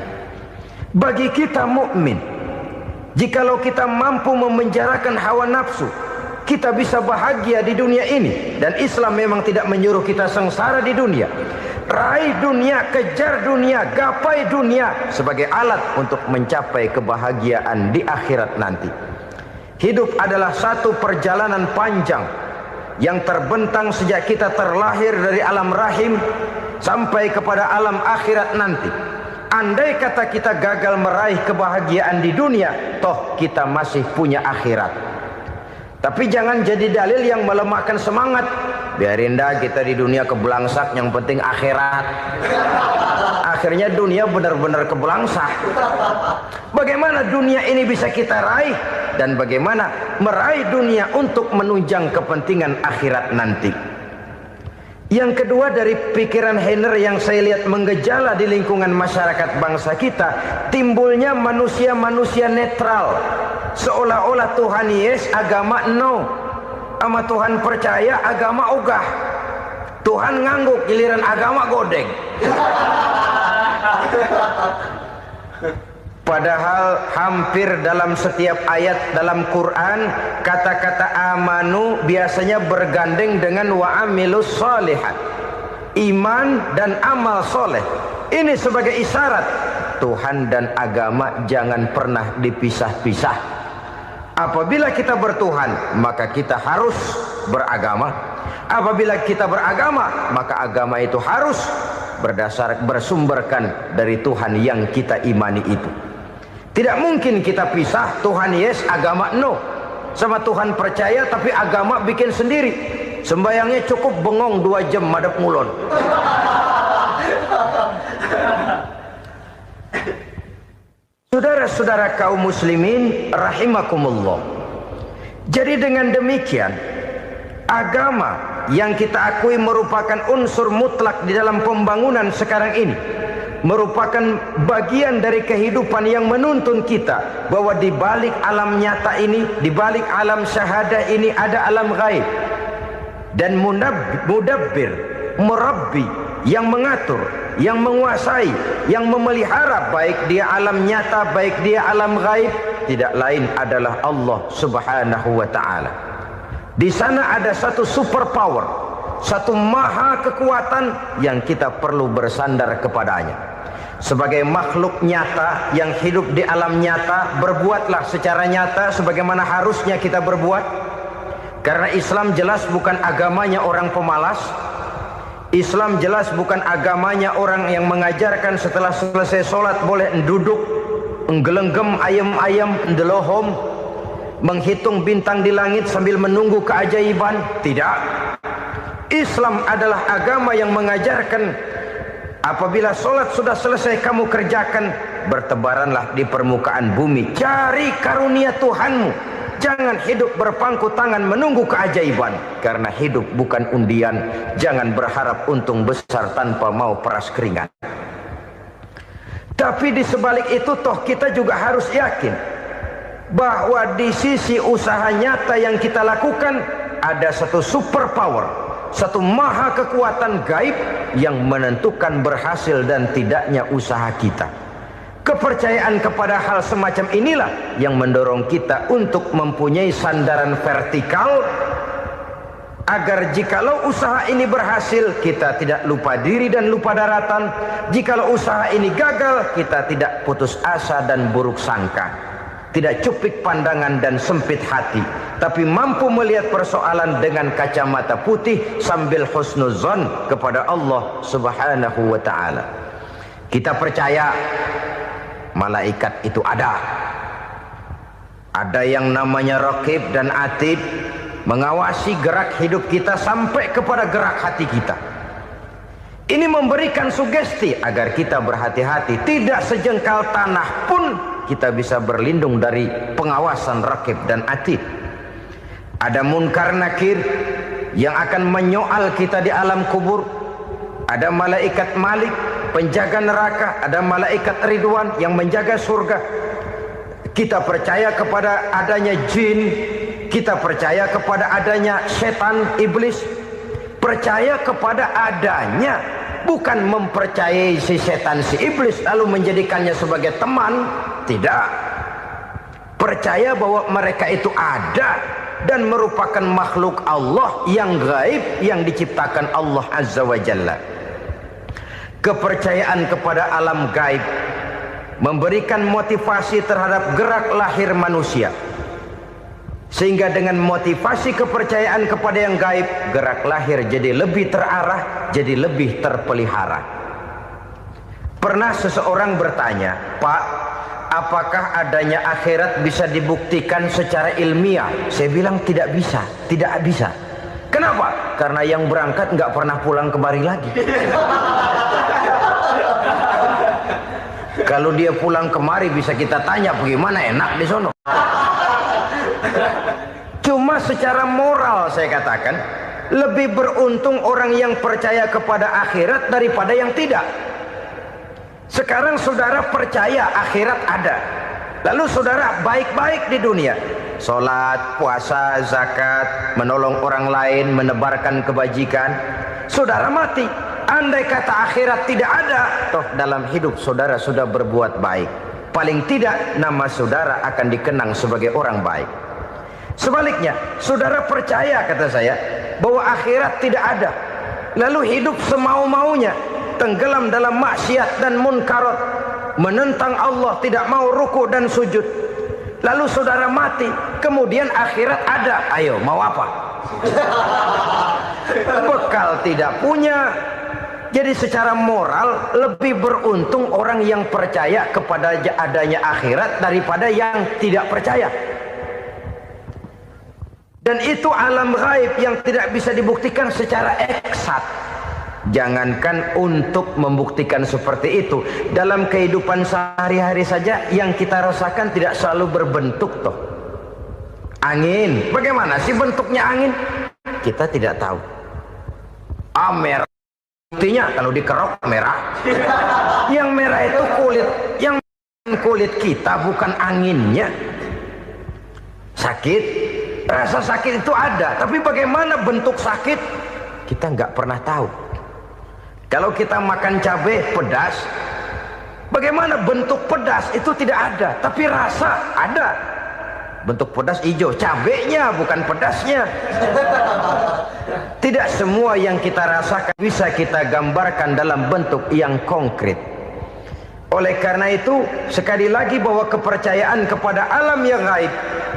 Bagi kita mukmin, jikalau kita mampu memenjarakan hawa nafsu, kita bisa bahagia di dunia ini. Dan Islam memang tidak menyuruh kita sengsara di dunia. Raih dunia, kejar dunia, gapai dunia sebagai alat untuk mencapai kebahagiaan di akhirat nanti. Hidup adalah satu perjalanan panjang yang terbentang sejak kita terlahir dari alam rahim sampai kepada alam akhirat nanti. Andai kata kita gagal meraih kebahagiaan di dunia, toh kita masih punya akhirat. Tapi jangan jadi dalil yang melemahkan semangat. Biarin dah kita di dunia kebelangsak, yang penting akhirat. Akhirnya dunia benar-benar kebelangsak. Bagaimana dunia ini bisa kita raih, dan bagaimana meraih dunia untuk menunjang kepentingan akhirat nanti. Yang kedua, dari pikiran Heiner yang saya lihat menggejala di lingkungan masyarakat bangsa kita, timbulnya manusia-manusia netral. Seolah-olah Tuhan yes, agama no. Sama Tuhan percaya, agama ogah. Tuhan ngangguk, giliran agama godeng. Padahal hampir dalam setiap ayat dalam Quran, kata-kata amanu biasanya bergandeng dengan wa amilus shalihat. iman dan amal soleh. Ini sebagai isyarat Tuhan dan agama jangan pernah dipisah-pisah. Apabila kita bertuhan, maka kita harus beragama. Apabila kita beragama, maka agama itu harus bersumberkan dari Tuhan yang kita imani itu. Tidak mungkin kita pisah, Tuhan yes, agama no. Sama Tuhan percaya tapi agama bikin sendiri. Sembayangnya cukup bengong 2 jam madep ngulon. Saudara-saudara kaum muslimin rahimakumullah. Jadi dengan demikian, agama yang kita akui merupakan unsur mutlak di dalam pembangunan sekarang ini, merupakan bagian dari kehidupan yang menuntun kita bahwa di balik alam nyata ini, di balik alam syahadah ini ada alam gaib. Dan mudabbir, murabbi, yang mengatur, yang menguasai, yang memelihara baik dia alam nyata, baik dia alam gaib, tidak lain adalah Allah Subhanahu wa ta'ala. Di sana ada satu super power, satu maha kekuatan yang kita perlu bersandar kepadanya. Sebagai makhluk nyata yang hidup di alam nyata, berbuatlah secara nyata sebagaimana harusnya kita berbuat. Karena Islam jelas bukan agamanya orang pemalas. Islam jelas bukan agamanya orang yang mengajarkan setelah selesai sholat boleh duduk, nggelenggem ayam-ayam, ndelohom, menghitung bintang di langit sambil menunggu keajaiban. Tidak. Islam adalah agama yang mengajarkan apabila sholat sudah selesai kamu kerjakan, bertebaranlah di permukaan bumi, cari karunia Tuhanmu. Jangan hidup berpangku tangan menunggu keajaiban. Karena hidup bukan undian. Jangan berharap untung besar tanpa mau peras keringat. Tapi di sebalik itu toh kita juga harus yakin bahwa di sisi usaha nyata yang kita lakukan ada satu super power, satu maha kekuatan gaib yang menentukan berhasil dan tidaknya usaha kita. Kepercayaan kepada hal semacam inilah yang mendorong kita untuk mempunyai sandaran vertikal, agar jikalau usaha ini berhasil kita tidak lupa diri dan lupa daratan. Jikalau usaha ini gagal kita tidak putus asa dan buruk sangka, tidak cupik pandangan dan sempit hati, tapi mampu melihat persoalan dengan kacamata putih sambil husnuzon kepada Allah Subhanahu wa ta'ala. Kita percaya malaikat itu ada. Ada yang namanya raqib dan atid, mengawasi gerak hidup kita sampai kepada gerak hati kita. Ini memberikan sugesti agar kita berhati-hati. Tidak sejengkal tanah pun kita bisa berlindung dari pengawasan raqib dan atid. Ada munkar nakir yang akan menyoal kita di alam kubur. Ada malaikat Malik, penjaga neraka. Ada malaikat Ridwan yang menjaga surga. Kita percaya kepada adanya jin, kita percaya kepada adanya setan, iblis. Percaya kepada adanya, bukan mempercayai si setan, si iblis lalu menjadikannya sebagai teman. Tidak. Percaya bahwa mereka itu ada dan merupakan makhluk Allah yang gaib, yang diciptakan Allah Azza wa Jalla. Kepercayaan kepada alam gaib memberikan motivasi terhadap gerak lahir manusia, sehingga dengan motivasi kepercayaan kepada yang gaib, gerak lahir jadi lebih terarah, jadi lebih terpelihara. Pernah seseorang bertanya, "Pak, apakah adanya akhirat bisa dibuktikan secara ilmiah?" Saya bilang tidak bisa, tidak bisa. Kenapa? Karena yang berangkat nggak pernah pulang kemari lagi. Kalau dia pulang kemari bisa kita tanya bagaimana enak di sono. Cuma secara moral saya katakan, lebih beruntung orang yang percaya kepada akhirat daripada yang tidak. Sekarang saudara percaya akhirat ada, lalu saudara baik-baik di dunia, sholat, puasa, zakat, menolong orang lain, menebarkan kebajikan. Saudara mati, andai kata akhirat tidak ada, toh dalam hidup saudara sudah berbuat baik. Paling tidak nama saudara akan dikenang sebagai orang baik. Sebaliknya, saudara percaya, kata saya, bahwa akhirat tidak ada, lalu hidup semau-maunya, tenggelam dalam maksiat dan munkarat, menentang Allah, tidak mau ruku dan sujud. Lalu saudara mati, kemudian akhirat ada, ayo mau apa? Bekal tidak punya. Jadi secara moral lebih beruntung orang yang percaya kepada adanya akhirat daripada yang tidak percaya. Dan itu alam gaib yang tidak bisa dibuktikan secara eksat. Jangankan untuk membuktikan seperti itu, dalam kehidupan sehari-hari saja yang kita rasakan tidak selalu berbentuk toh. Angin, bagaimana sih bentuknya angin? Kita tidak tahu. Merah, buktinya kalau dikerok merah. Yang merah itu kulit, yang kulit kita bukan anginnya. Sakit, rasa sakit itu ada, tapi bagaimana bentuk sakit? Kita nggak pernah tahu. Kalau kita makan cabai pedas, bagaimana bentuk pedas itu tidak ada, tapi rasa ada. Bentuk pedas hijau, cabainya bukan pedasnya. Tidak semua yang kita rasakan bisa kita gambarkan dalam bentuk yang konkret. Oleh karena itu, sekali lagi bahwa kepercayaan kepada alam yang gaib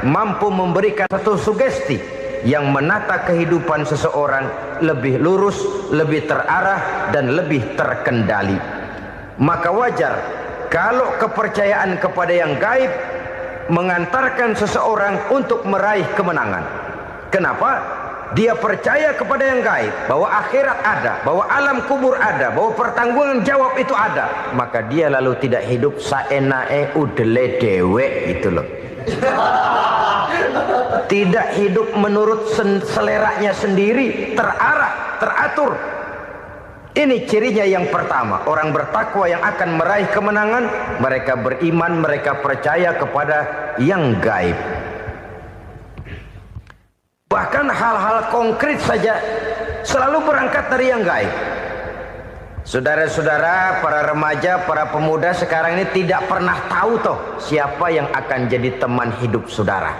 mampu memberikan satu sugesti yang menata kehidupan seseorang lebih lurus, lebih terarah, dan lebih terkendali. Maka wajar kalau kepercayaan kepada yang gaib mengantarkan seseorang untuk meraih kemenangan. Kenapa? Dia percaya kepada yang gaib, bahwa akhirat ada, bahwa alam kubur ada, bahwa pertanggungan jawab itu ada. Maka dia lalu tidak hidup saenae udele dewe gitu loh. Tidak hidup menurut seleranya sendiri, terarah, teratur. Ini cirinya yang pertama. Orang bertakwa yang akan meraih kemenangan, mereka beriman, mereka percaya kepada yang gaib. Bahkan hal-hal konkret saja selalu berangkat dari yang gaib. Saudara-saudara, para remaja, para pemuda sekarang ini tidak pernah tahu toh siapa yang akan jadi teman hidup saudara.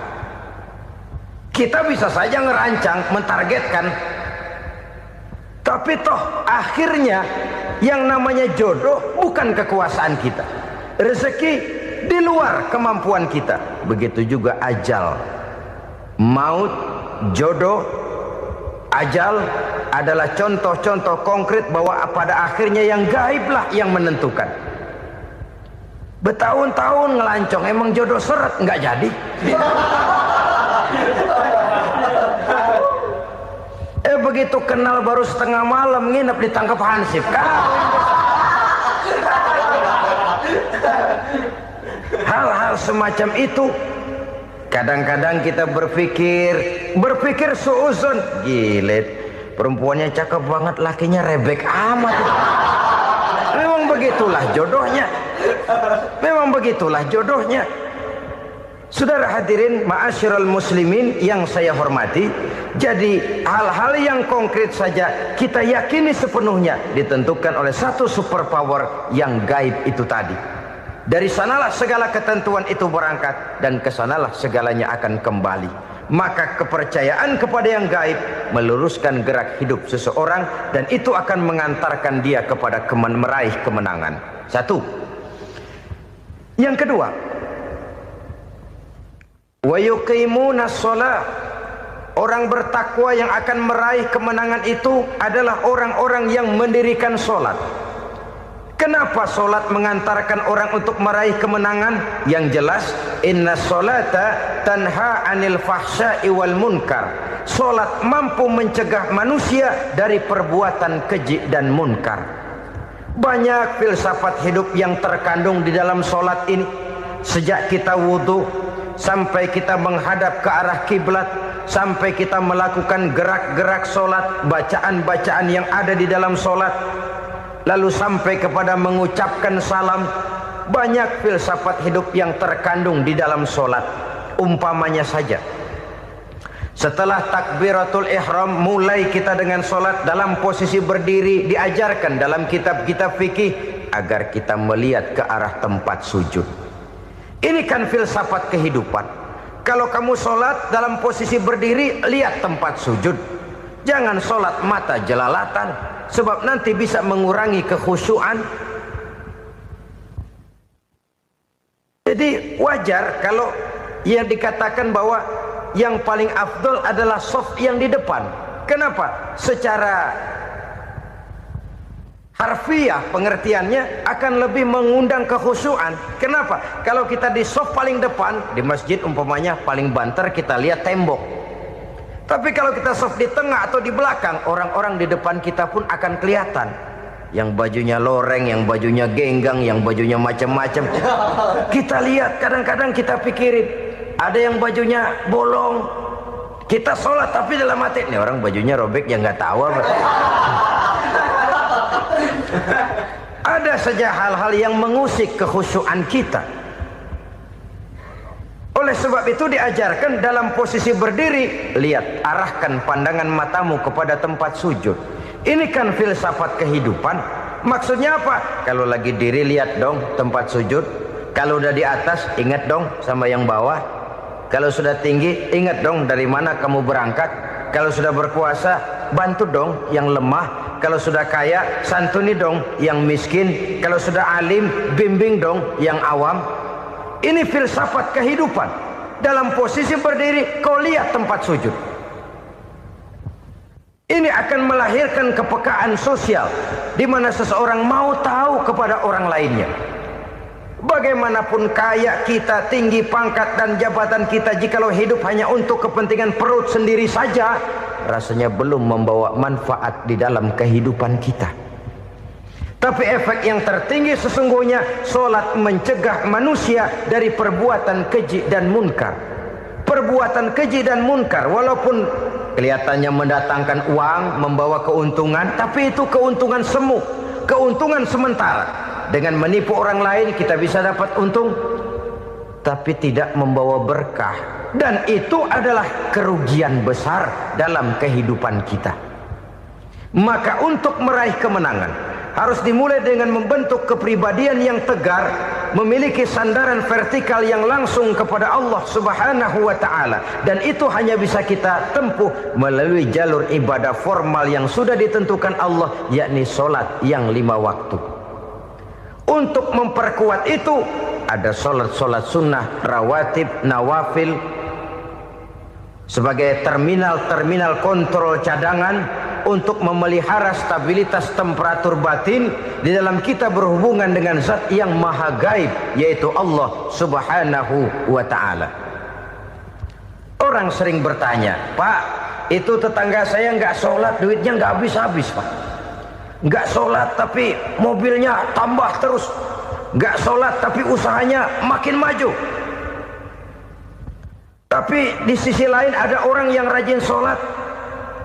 Kita bisa saja ngerancang, mentargetkan, tapi toh akhirnya yang namanya jodoh bukan kekuasaan kita. Rezeki di luar kemampuan kita. Begitu juga ajal. Maut, jodoh, ajal adalah contoh-contoh konkret bahwa pada akhirnya yang gaiblah yang menentukan. Bertahun-tahun ngelancong, emang jodoh seret, nggak jadi. Begitu kenal baru setengah malam nginep ditangkap hansip kan. Hal-hal semacam itu kadang-kadang kita berpikir suuzon, gile, perempuannya cakep banget, lakinya rebek amat. Memang begitulah jodohnya. Memang begitulah jodohnya. Saudara hadirin ma'asyiral muslimin yang saya hormati, jadi hal-hal yang konkret saja kita yakini sepenuhnya ditentukan oleh satu superpower yang gaib itu tadi. Dari sanalah segala ketentuan itu berangkat dan kesanalah segalanya akan kembali. Maka kepercayaan kepada yang gaib meluruskan gerak hidup seseorang dan itu akan mengantarkan dia kepada meraih kemenangan. Satu. Yang kedua, wa yuqimuna shalah. Orang bertakwa yang akan meraih kemenangan itu adalah orang-orang yang mendirikan sholat. Kenapa sholat mengantarkan orang untuk meraih kemenangan? Yang jelas, inna sholata tanha anil fahsya'i wal munkar. Sholat mampu mencegah manusia dari perbuatan keji dan munkar. Banyak filsafat hidup yang terkandung di dalam sholat ini. Sejak kita wudhu sampai kita menghadap ke arah kiblat, sampai kita melakukan gerak-gerak sholat, bacaan-bacaan yang ada di dalam sholat, lalu sampai kepada mengucapkan salam. Banyak filsafat hidup yang terkandung di dalam sholat. Umpamanya saja, setelah takbiratul ihram mulai kita dengan sholat dalam posisi berdiri, diajarkan dalam kitab-kitab fikih agar kita melihat ke arah tempat sujud. Ini kan filsafat kehidupan. Kalau kamu sholat dalam posisi berdiri, lihat tempat sujud. Jangan sholat mata jelalatan, sebab nanti bisa mengurangi kekhusyuan. Jadi wajar kalau yang dikatakan bahwa yang paling afdol adalah shaf yang di depan. Kenapa? Secara harfiah pengertiannya akan lebih mengundang kekhusyuan. Kenapa? Kalau kita di shaf paling depan di masjid umpamanya paling banter kita lihat tembok. Tapi kalau kita shaf di tengah atau di belakang, orang-orang di depan kita pun akan kelihatan. Yang bajunya loreng, yang bajunya genggang, yang bajunya macam-macam. Kita lihat, kadang-kadang kita pikirin, ada yang bajunya bolong. Kita sholat tapi dalam hati, nih orang bajunya robek yang nggak tahu apa. Ada saja hal-hal yang mengusik kekhusyuan kita. Oleh sebab itu diajarkan dalam posisi berdiri, lihat, arahkan pandangan matamu kepada tempat sujud. Ini kan filsafat kehidupan. Maksudnya apa? Kalau lagi diri lihat dong tempat sujud. Kalau udah di atas ingat dong sama yang bawah. Kalau sudah tinggi ingat dong dari mana kamu berangkat. Kalau sudah berkuasa bantu dong yang lemah. Kalau sudah kaya santuni dong yang miskin. Kalau sudah alim bimbing dong yang awam. Ini filsafat kehidupan. Dalam posisi berdiri kau lihat tempat sujud. Ini akan melahirkan kepekaan sosial di mana seseorang mau tahu kepada orang lainnya. Bagaimanapun kaya kita, tinggi pangkat dan jabatan kita, jikalau hidup hanya untuk kepentingan perut sendiri saja, rasanya belum membawa manfaat di dalam kehidupan kita. Tapi efek yang tertinggi sesungguhnya, sholat mencegah manusia dari perbuatan keji dan munkar. Perbuatan keji dan munkar walaupun kelihatannya mendatangkan uang, membawa keuntungan, tapi itu keuntungan semu, keuntungan sementara. Dengan menipu orang lain kita bisa dapat untung, tapi tidak membawa berkah. Dan itu adalah kerugian besar dalam kehidupan kita. Maka untuk meraih kemenangan harus dimulai dengan membentuk kepribadian yang tegar, memiliki sandaran vertikal yang langsung kepada Allah Subhanahu wa ta'ala. Dan itu hanya bisa kita tempuh melalui jalur ibadah formal yang sudah ditentukan Allah, yakni sholat yang 5 waktu. Untuk memperkuat itu ada sholat-sholat sunnah, rawatib, nawafil sebagai terminal-terminal kontrol cadangan untuk memelihara stabilitas temperatur batin di dalam kita berhubungan dengan zat yang maha gaib, yaitu Allah Subhanahu wa ta'ala. Orang sering bertanya, Pak, itu tetangga saya nggak sholat, duitnya nggak habis-habis, Pak. Nggak sholat tapi mobilnya tambah terus. Nggak sholat tapi usahanya makin maju. Tapi di sisi lain ada orang yang rajin sholat,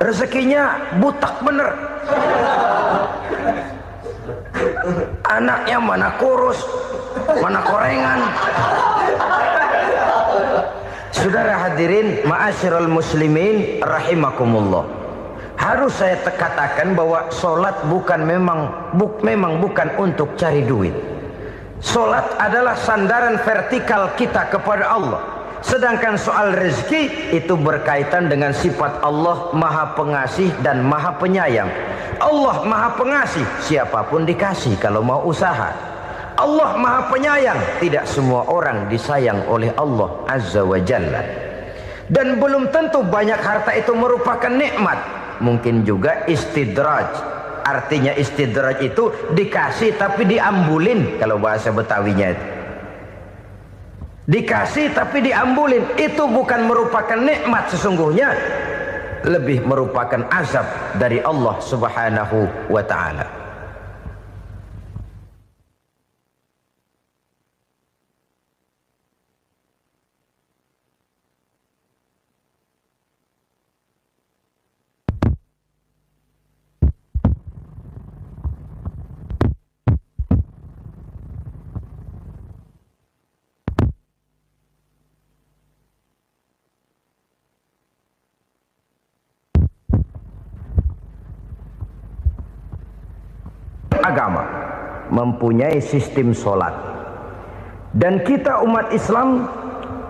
rezekinya butak bener. Anaknya mana kurus, mana korengan. Saudara hadirin ma'asyiral muslimin rahimakumullah. Harus saya katakan bahwa sholat memang bukan untuk cari duit. Sholat adalah sandaran vertikal kita kepada Allah. Sedangkan soal rezeki itu berkaitan dengan sifat Allah maha pengasih dan maha penyayang. Allah maha pengasih, siapapun dikasih kalau mau usaha. Allah maha penyayang, tidak semua orang disayang oleh Allah Azza wa Jalla. Dan belum tentu banyak harta itu merupakan nikmat. Mungkin juga istidraj. Artinya istidraj itu dikasih tapi diambulin, kalau bahasa Betawinya itu. Dikasih tapi diambulin, itu bukan merupakan nikmat sesungguhnya, lebih merupakan azab dari Allah Subhanahu wa ta'ala. Agama mempunyai sistem sholat, dan kita umat Islam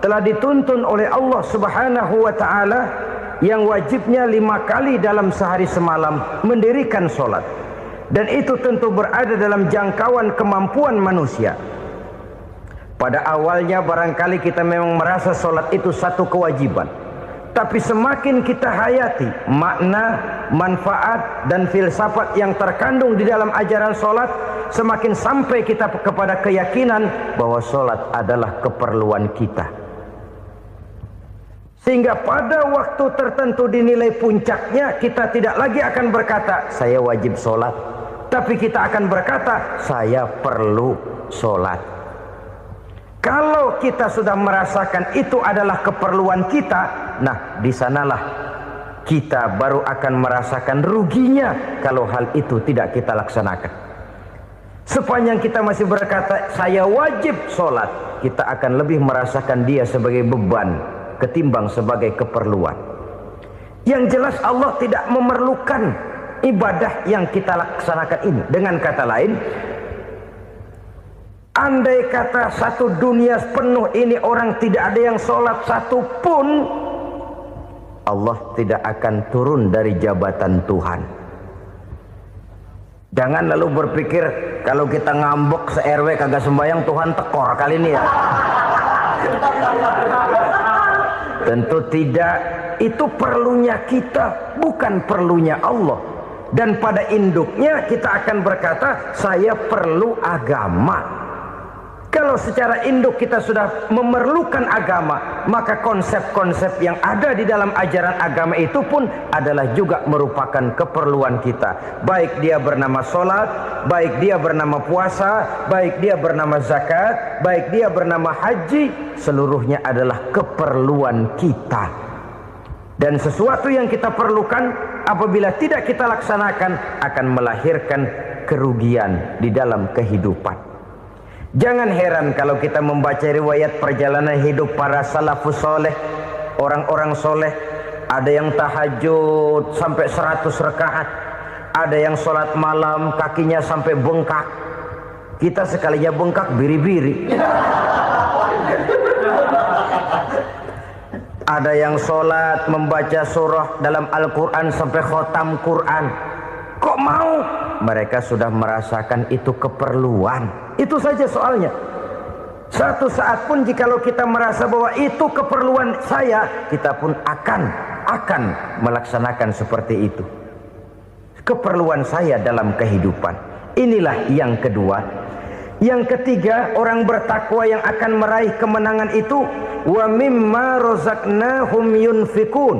telah dituntun oleh Allah Subhanahu wa ta'ala yang wajibnya 5 kali dalam sehari semalam mendirikan solat, dan itu tentu berada dalam jangkauan kemampuan manusia. Pada awalnya barangkali kita memang merasa solat itu satu kewajiban, tapi semakin kita hayati makna, manfaat dan filsafat yang terkandung di dalam ajaran solat, semakin sampai kita kepada keyakinan bahwa solat adalah keperluan kita. Sehingga pada waktu tertentu dinilai puncaknya, kita tidak lagi akan berkata saya wajib solat, tapi kita akan berkata saya perlu solat. Kalau kita sudah merasakan itu adalah keperluan kita, nah di sanalah kita baru akan merasakan ruginya kalau hal itu tidak kita laksanakan. Sepanjang kita masih berkata saya wajib sholat, kita akan lebih merasakan dia sebagai beban ketimbang sebagai keperluan. Yang jelas Allah tidak memerlukan ibadah yang kita laksanakan ini. Dengan kata lain, andai kata satu dunia penuh ini orang tidak ada yang sholat satu pun, Allah tidak akan turun dari jabatan Tuhan. Jangan lalu berpikir kalau kita ngambek se-RW kagak sembahyang Tuhan tekor kali ini ya. Tentu tidak. Itu perlunya kita, bukan perlunya Allah. Dan pada induknya kita akan berkata saya perlu agama. Kalau secara induk kita sudah memerlukan agama, maka konsep-konsep yang ada di dalam ajaran agama itu pun adalah juga merupakan keperluan kita. Baik dia bernama sholat, baik dia bernama puasa, baik dia bernama zakat, baik dia bernama haji, seluruhnya adalah keperluan kita. Dan sesuatu yang kita perlukan apabila tidak kita laksanakan akan melahirkan kerugian di dalam kehidupan. Jangan heran kalau kita membaca riwayat perjalanan hidup para salafus soleh, orang-orang soleh. Ada yang tahajud sampai 100 rakaat, ada yang sholat malam kakinya sampai bengkak. Kita sekalinya bengkak biri-biri. Ada yang sholat membaca surah dalam Al-Quran sampai khotam Quran. Kok mau? Mereka sudah merasakan itu keperluan. Itu saja soalnya. Satu saat pun jikalau kita merasa bahwa itu keperluan saya, kita pun akan melaksanakan seperti itu. Keperluan saya dalam kehidupan. Inilah yang kedua. Yang ketiga, orang bertakwa yang akan meraih kemenangan itu, wa mimma razaqnahum yunfikun.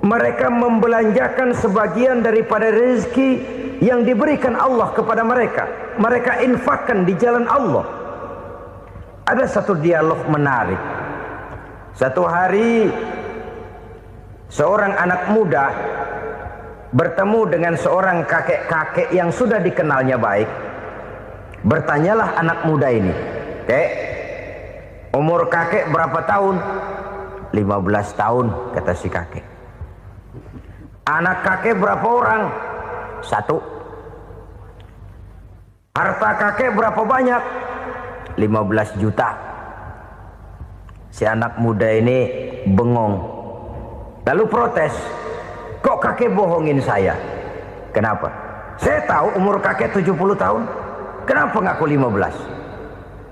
Mereka membelanjakan sebagian daripada rezeki yang diberikan Allah kepada mereka. Mereka infakkan di jalan Allah. Ada satu dialog menarik. Satu hari seorang anak muda bertemu dengan seorang kakek-kakek yang sudah dikenalnya baik. Bertanyalah anak muda ini, "Kek, umur kakek berapa tahun?" 15 tahun, kata si kakek. Anak kakek berapa orang? 1. Harta kakek berapa banyak? 15 juta. Si anak muda ini bengong. Lalu protes, "Kok kakek bohongin saya?" "Kenapa?" "Saya tahu umur kakek 70 tahun. Kenapa ngaku 15?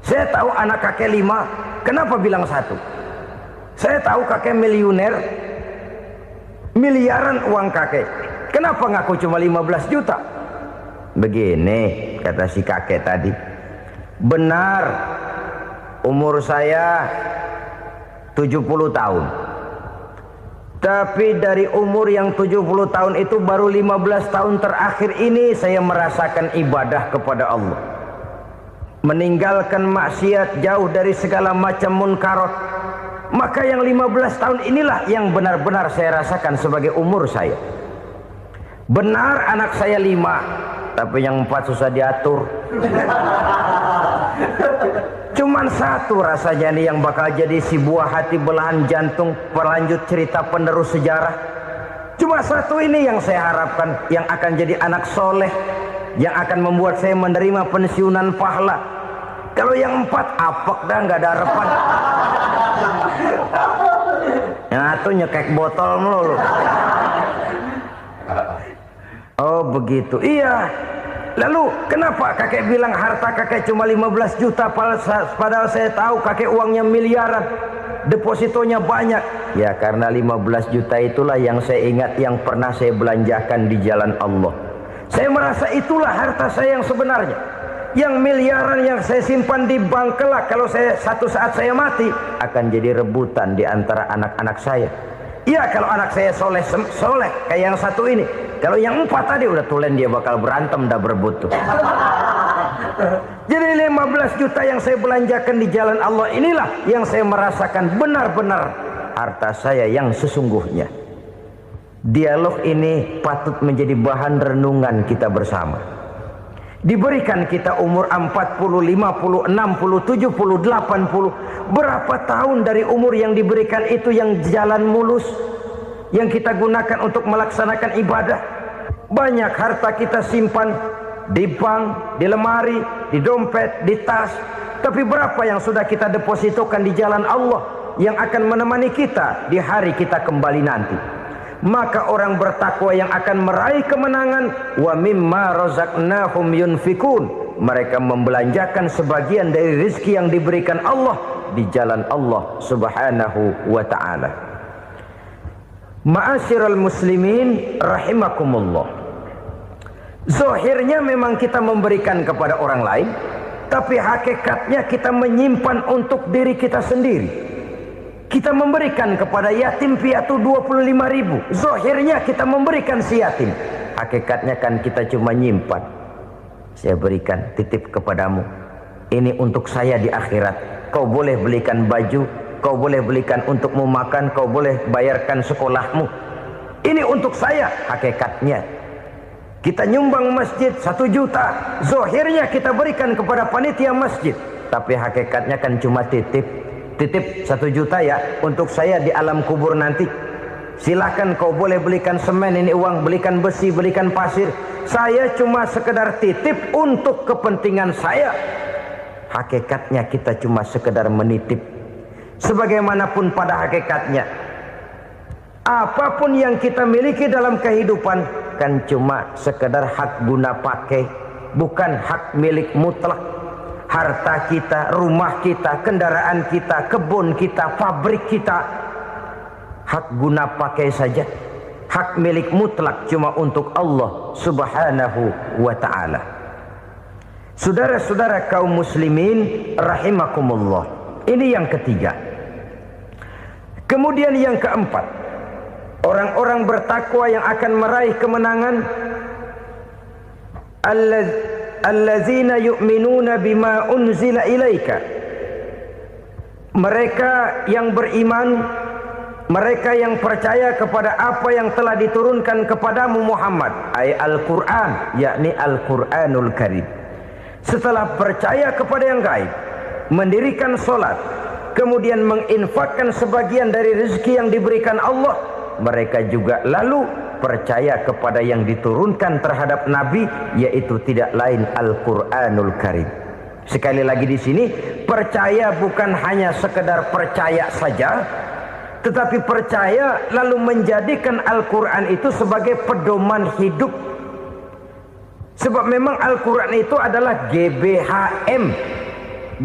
Saya tahu anak kakek 5. Kenapa bilang 1? Saya tahu kakek miliuner, miliaran uang kakek. Kenapa ngaku cuma 15 juta? Begini, kata si kakek tadi. Benar, umur saya 70 tahun. Tapi dari umur yang 70 tahun itu baru 15 tahun terakhir ini saya merasakan ibadah kepada Allah. Meninggalkan maksiat, jauh dari segala macam munkarat. Maka yang 15 tahun inilah yang benar-benar saya rasakan sebagai umur saya. Benar anak saya 5, tapi yang 4 susah diatur. Cuman 1 rasanya nih yang bakal jadi si buah hati belahan jantung pelanjut cerita penerus sejarah. Cuma 1 ini yang saya harapkan, yang akan jadi anak soleh, yang akan membuat saya menerima pensiunan pahala. Kalau yang 4 apek dah, nggak ada harapan. Yang satu nyekek botol melulu. Oh begitu. Iya. Lalu kenapa kakek bilang harta kakek cuma 15 juta padahal saya tahu kakek uangnya miliaran, depositonya banyak? Ya karena 15 juta itulah yang saya ingat yang pernah saya belanjakan di jalan Allah. Saya merasa itulah harta saya yang sebenarnya. Yang miliaran yang saya simpan di bank kelak kalau satu saat saya mati akan jadi rebutan di antara anak-anak saya. Iya kalau anak saya soleh kayak yang satu ini. Kalau yang 4 tadi udah tulen dia bakal berantem dah berebut tuh. Jadi 15 juta yang saya belanjakan di jalan Allah inilah yang saya merasakan benar-benar harta saya yang sesungguhnya. Dialog ini patut menjadi bahan renungan kita bersama. Diberikan kita umur 40, 50, 60, 70, 80. Berapa tahun dari umur yang diberikan itu yang jalan mulus, yang kita gunakan untuk melaksanakan ibadah? Banyak harta kita simpan di bank, di lemari, di dompet, di tas. Tapi berapa yang sudah kita depositokan di jalan Allah yang akan menemani kita di hari kita kembali nanti? Maka orang bertakwa yang akan meraih kemenangan, wa mimma razaqnahum yunfikun, mereka membelanjakan sebagian dari rezeki yang diberikan Allah di jalan Allah Subhanahu wa ta'ala. Ma'asyiral muslimin rahimakumullah. Zahirnya memang kita memberikan kepada orang lain, tapi hakikatnya kita menyimpan untuk diri kita sendiri. Kita memberikan kepada yatim piatu 25.000. Zahirnya kita memberikan si yatim, hakikatnya kan kita cuma nyimpan. Saya berikan, titip kepadamu, ini untuk saya di akhirat. Kau boleh belikan baju, kau boleh belikan untukmu makan, kau boleh bayarkan sekolahmu. Ini untuk saya. Hakikatnya kita nyumbang masjid 1 juta, zahirnya kita berikan kepada panitia masjid, tapi hakikatnya kan cuma titip 1 juta ya untuk saya di alam kubur nanti. Silakan kau boleh belikan semen, ini uang, belikan besi, belikan pasir. Saya cuma sekedar titip untuk kepentingan saya. Hakikatnya kita cuma sekedar menitip. Sebagaimanapun pada hakikatnya, apapun yang kita miliki dalam kehidupan kan cuma sekedar hak guna pakai, bukan hak milik mutlak. Harta kita, rumah kita, kendaraan kita, kebun kita, pabrik kita, hak guna pakai saja. Hak milik mutlak cuma untuk Allah Subhanahu wa ta'ala. Saudara-saudara kaum muslimin rahimakumullah. Ini yang ketiga. Kemudian yang keempat, orang-orang bertakwa yang akan meraih kemenangan, allazina yu'minuna bima unzila ilaika. Mereka yang beriman, mereka yang percaya kepada apa yang telah diturunkan kepadamu Muhammad, ay Al-Quran, yakni Al-Quranul Karim. Setelah percaya kepada yang gaib, mendirikan solat, kemudian menginfakkan sebagian dari rezeki yang diberikan Allah, mereka juga lalu percaya kepada yang diturunkan terhadap Nabi, yaitu tidak lain Al-Quranul Karim. Sekali lagi di sini, percaya bukan hanya sekedar percaya saja, tetapi percaya lalu menjadikan Al-Quran itu sebagai pedoman hidup. Sebab memang Al-Quran itu adalah GBHM,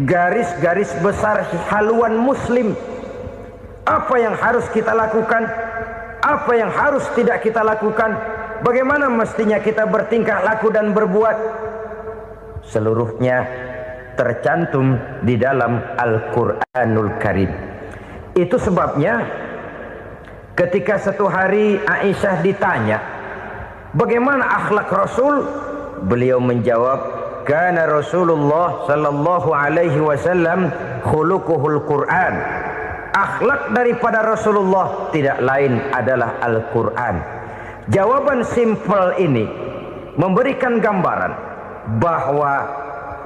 garis-garis besar haluan muslim. Apa yang harus kita lakukan, apa yang harus tidak kita lakukan, bagaimana mestinya kita bertingkah laku dan berbuat, seluruhnya tercantum di dalam Al-Quranul Karim. Itu sebabnya ketika satu hari Aisyah ditanya bagaimana akhlak Rasul, beliau menjawab, kana Rasulullah sallallahu alaihi wasallam khuluquhul Quran. Akhlak daripada Rasulullah tidak lain adalah Al-Quran. Jawaban simpel ini memberikan gambaran bahwa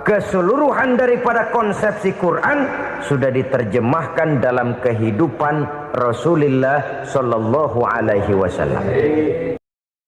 keseluruhan daripada konsepsi Quran sudah diterjemahkan dalam kehidupan Rasulullah sallallahu alaihi wasallam.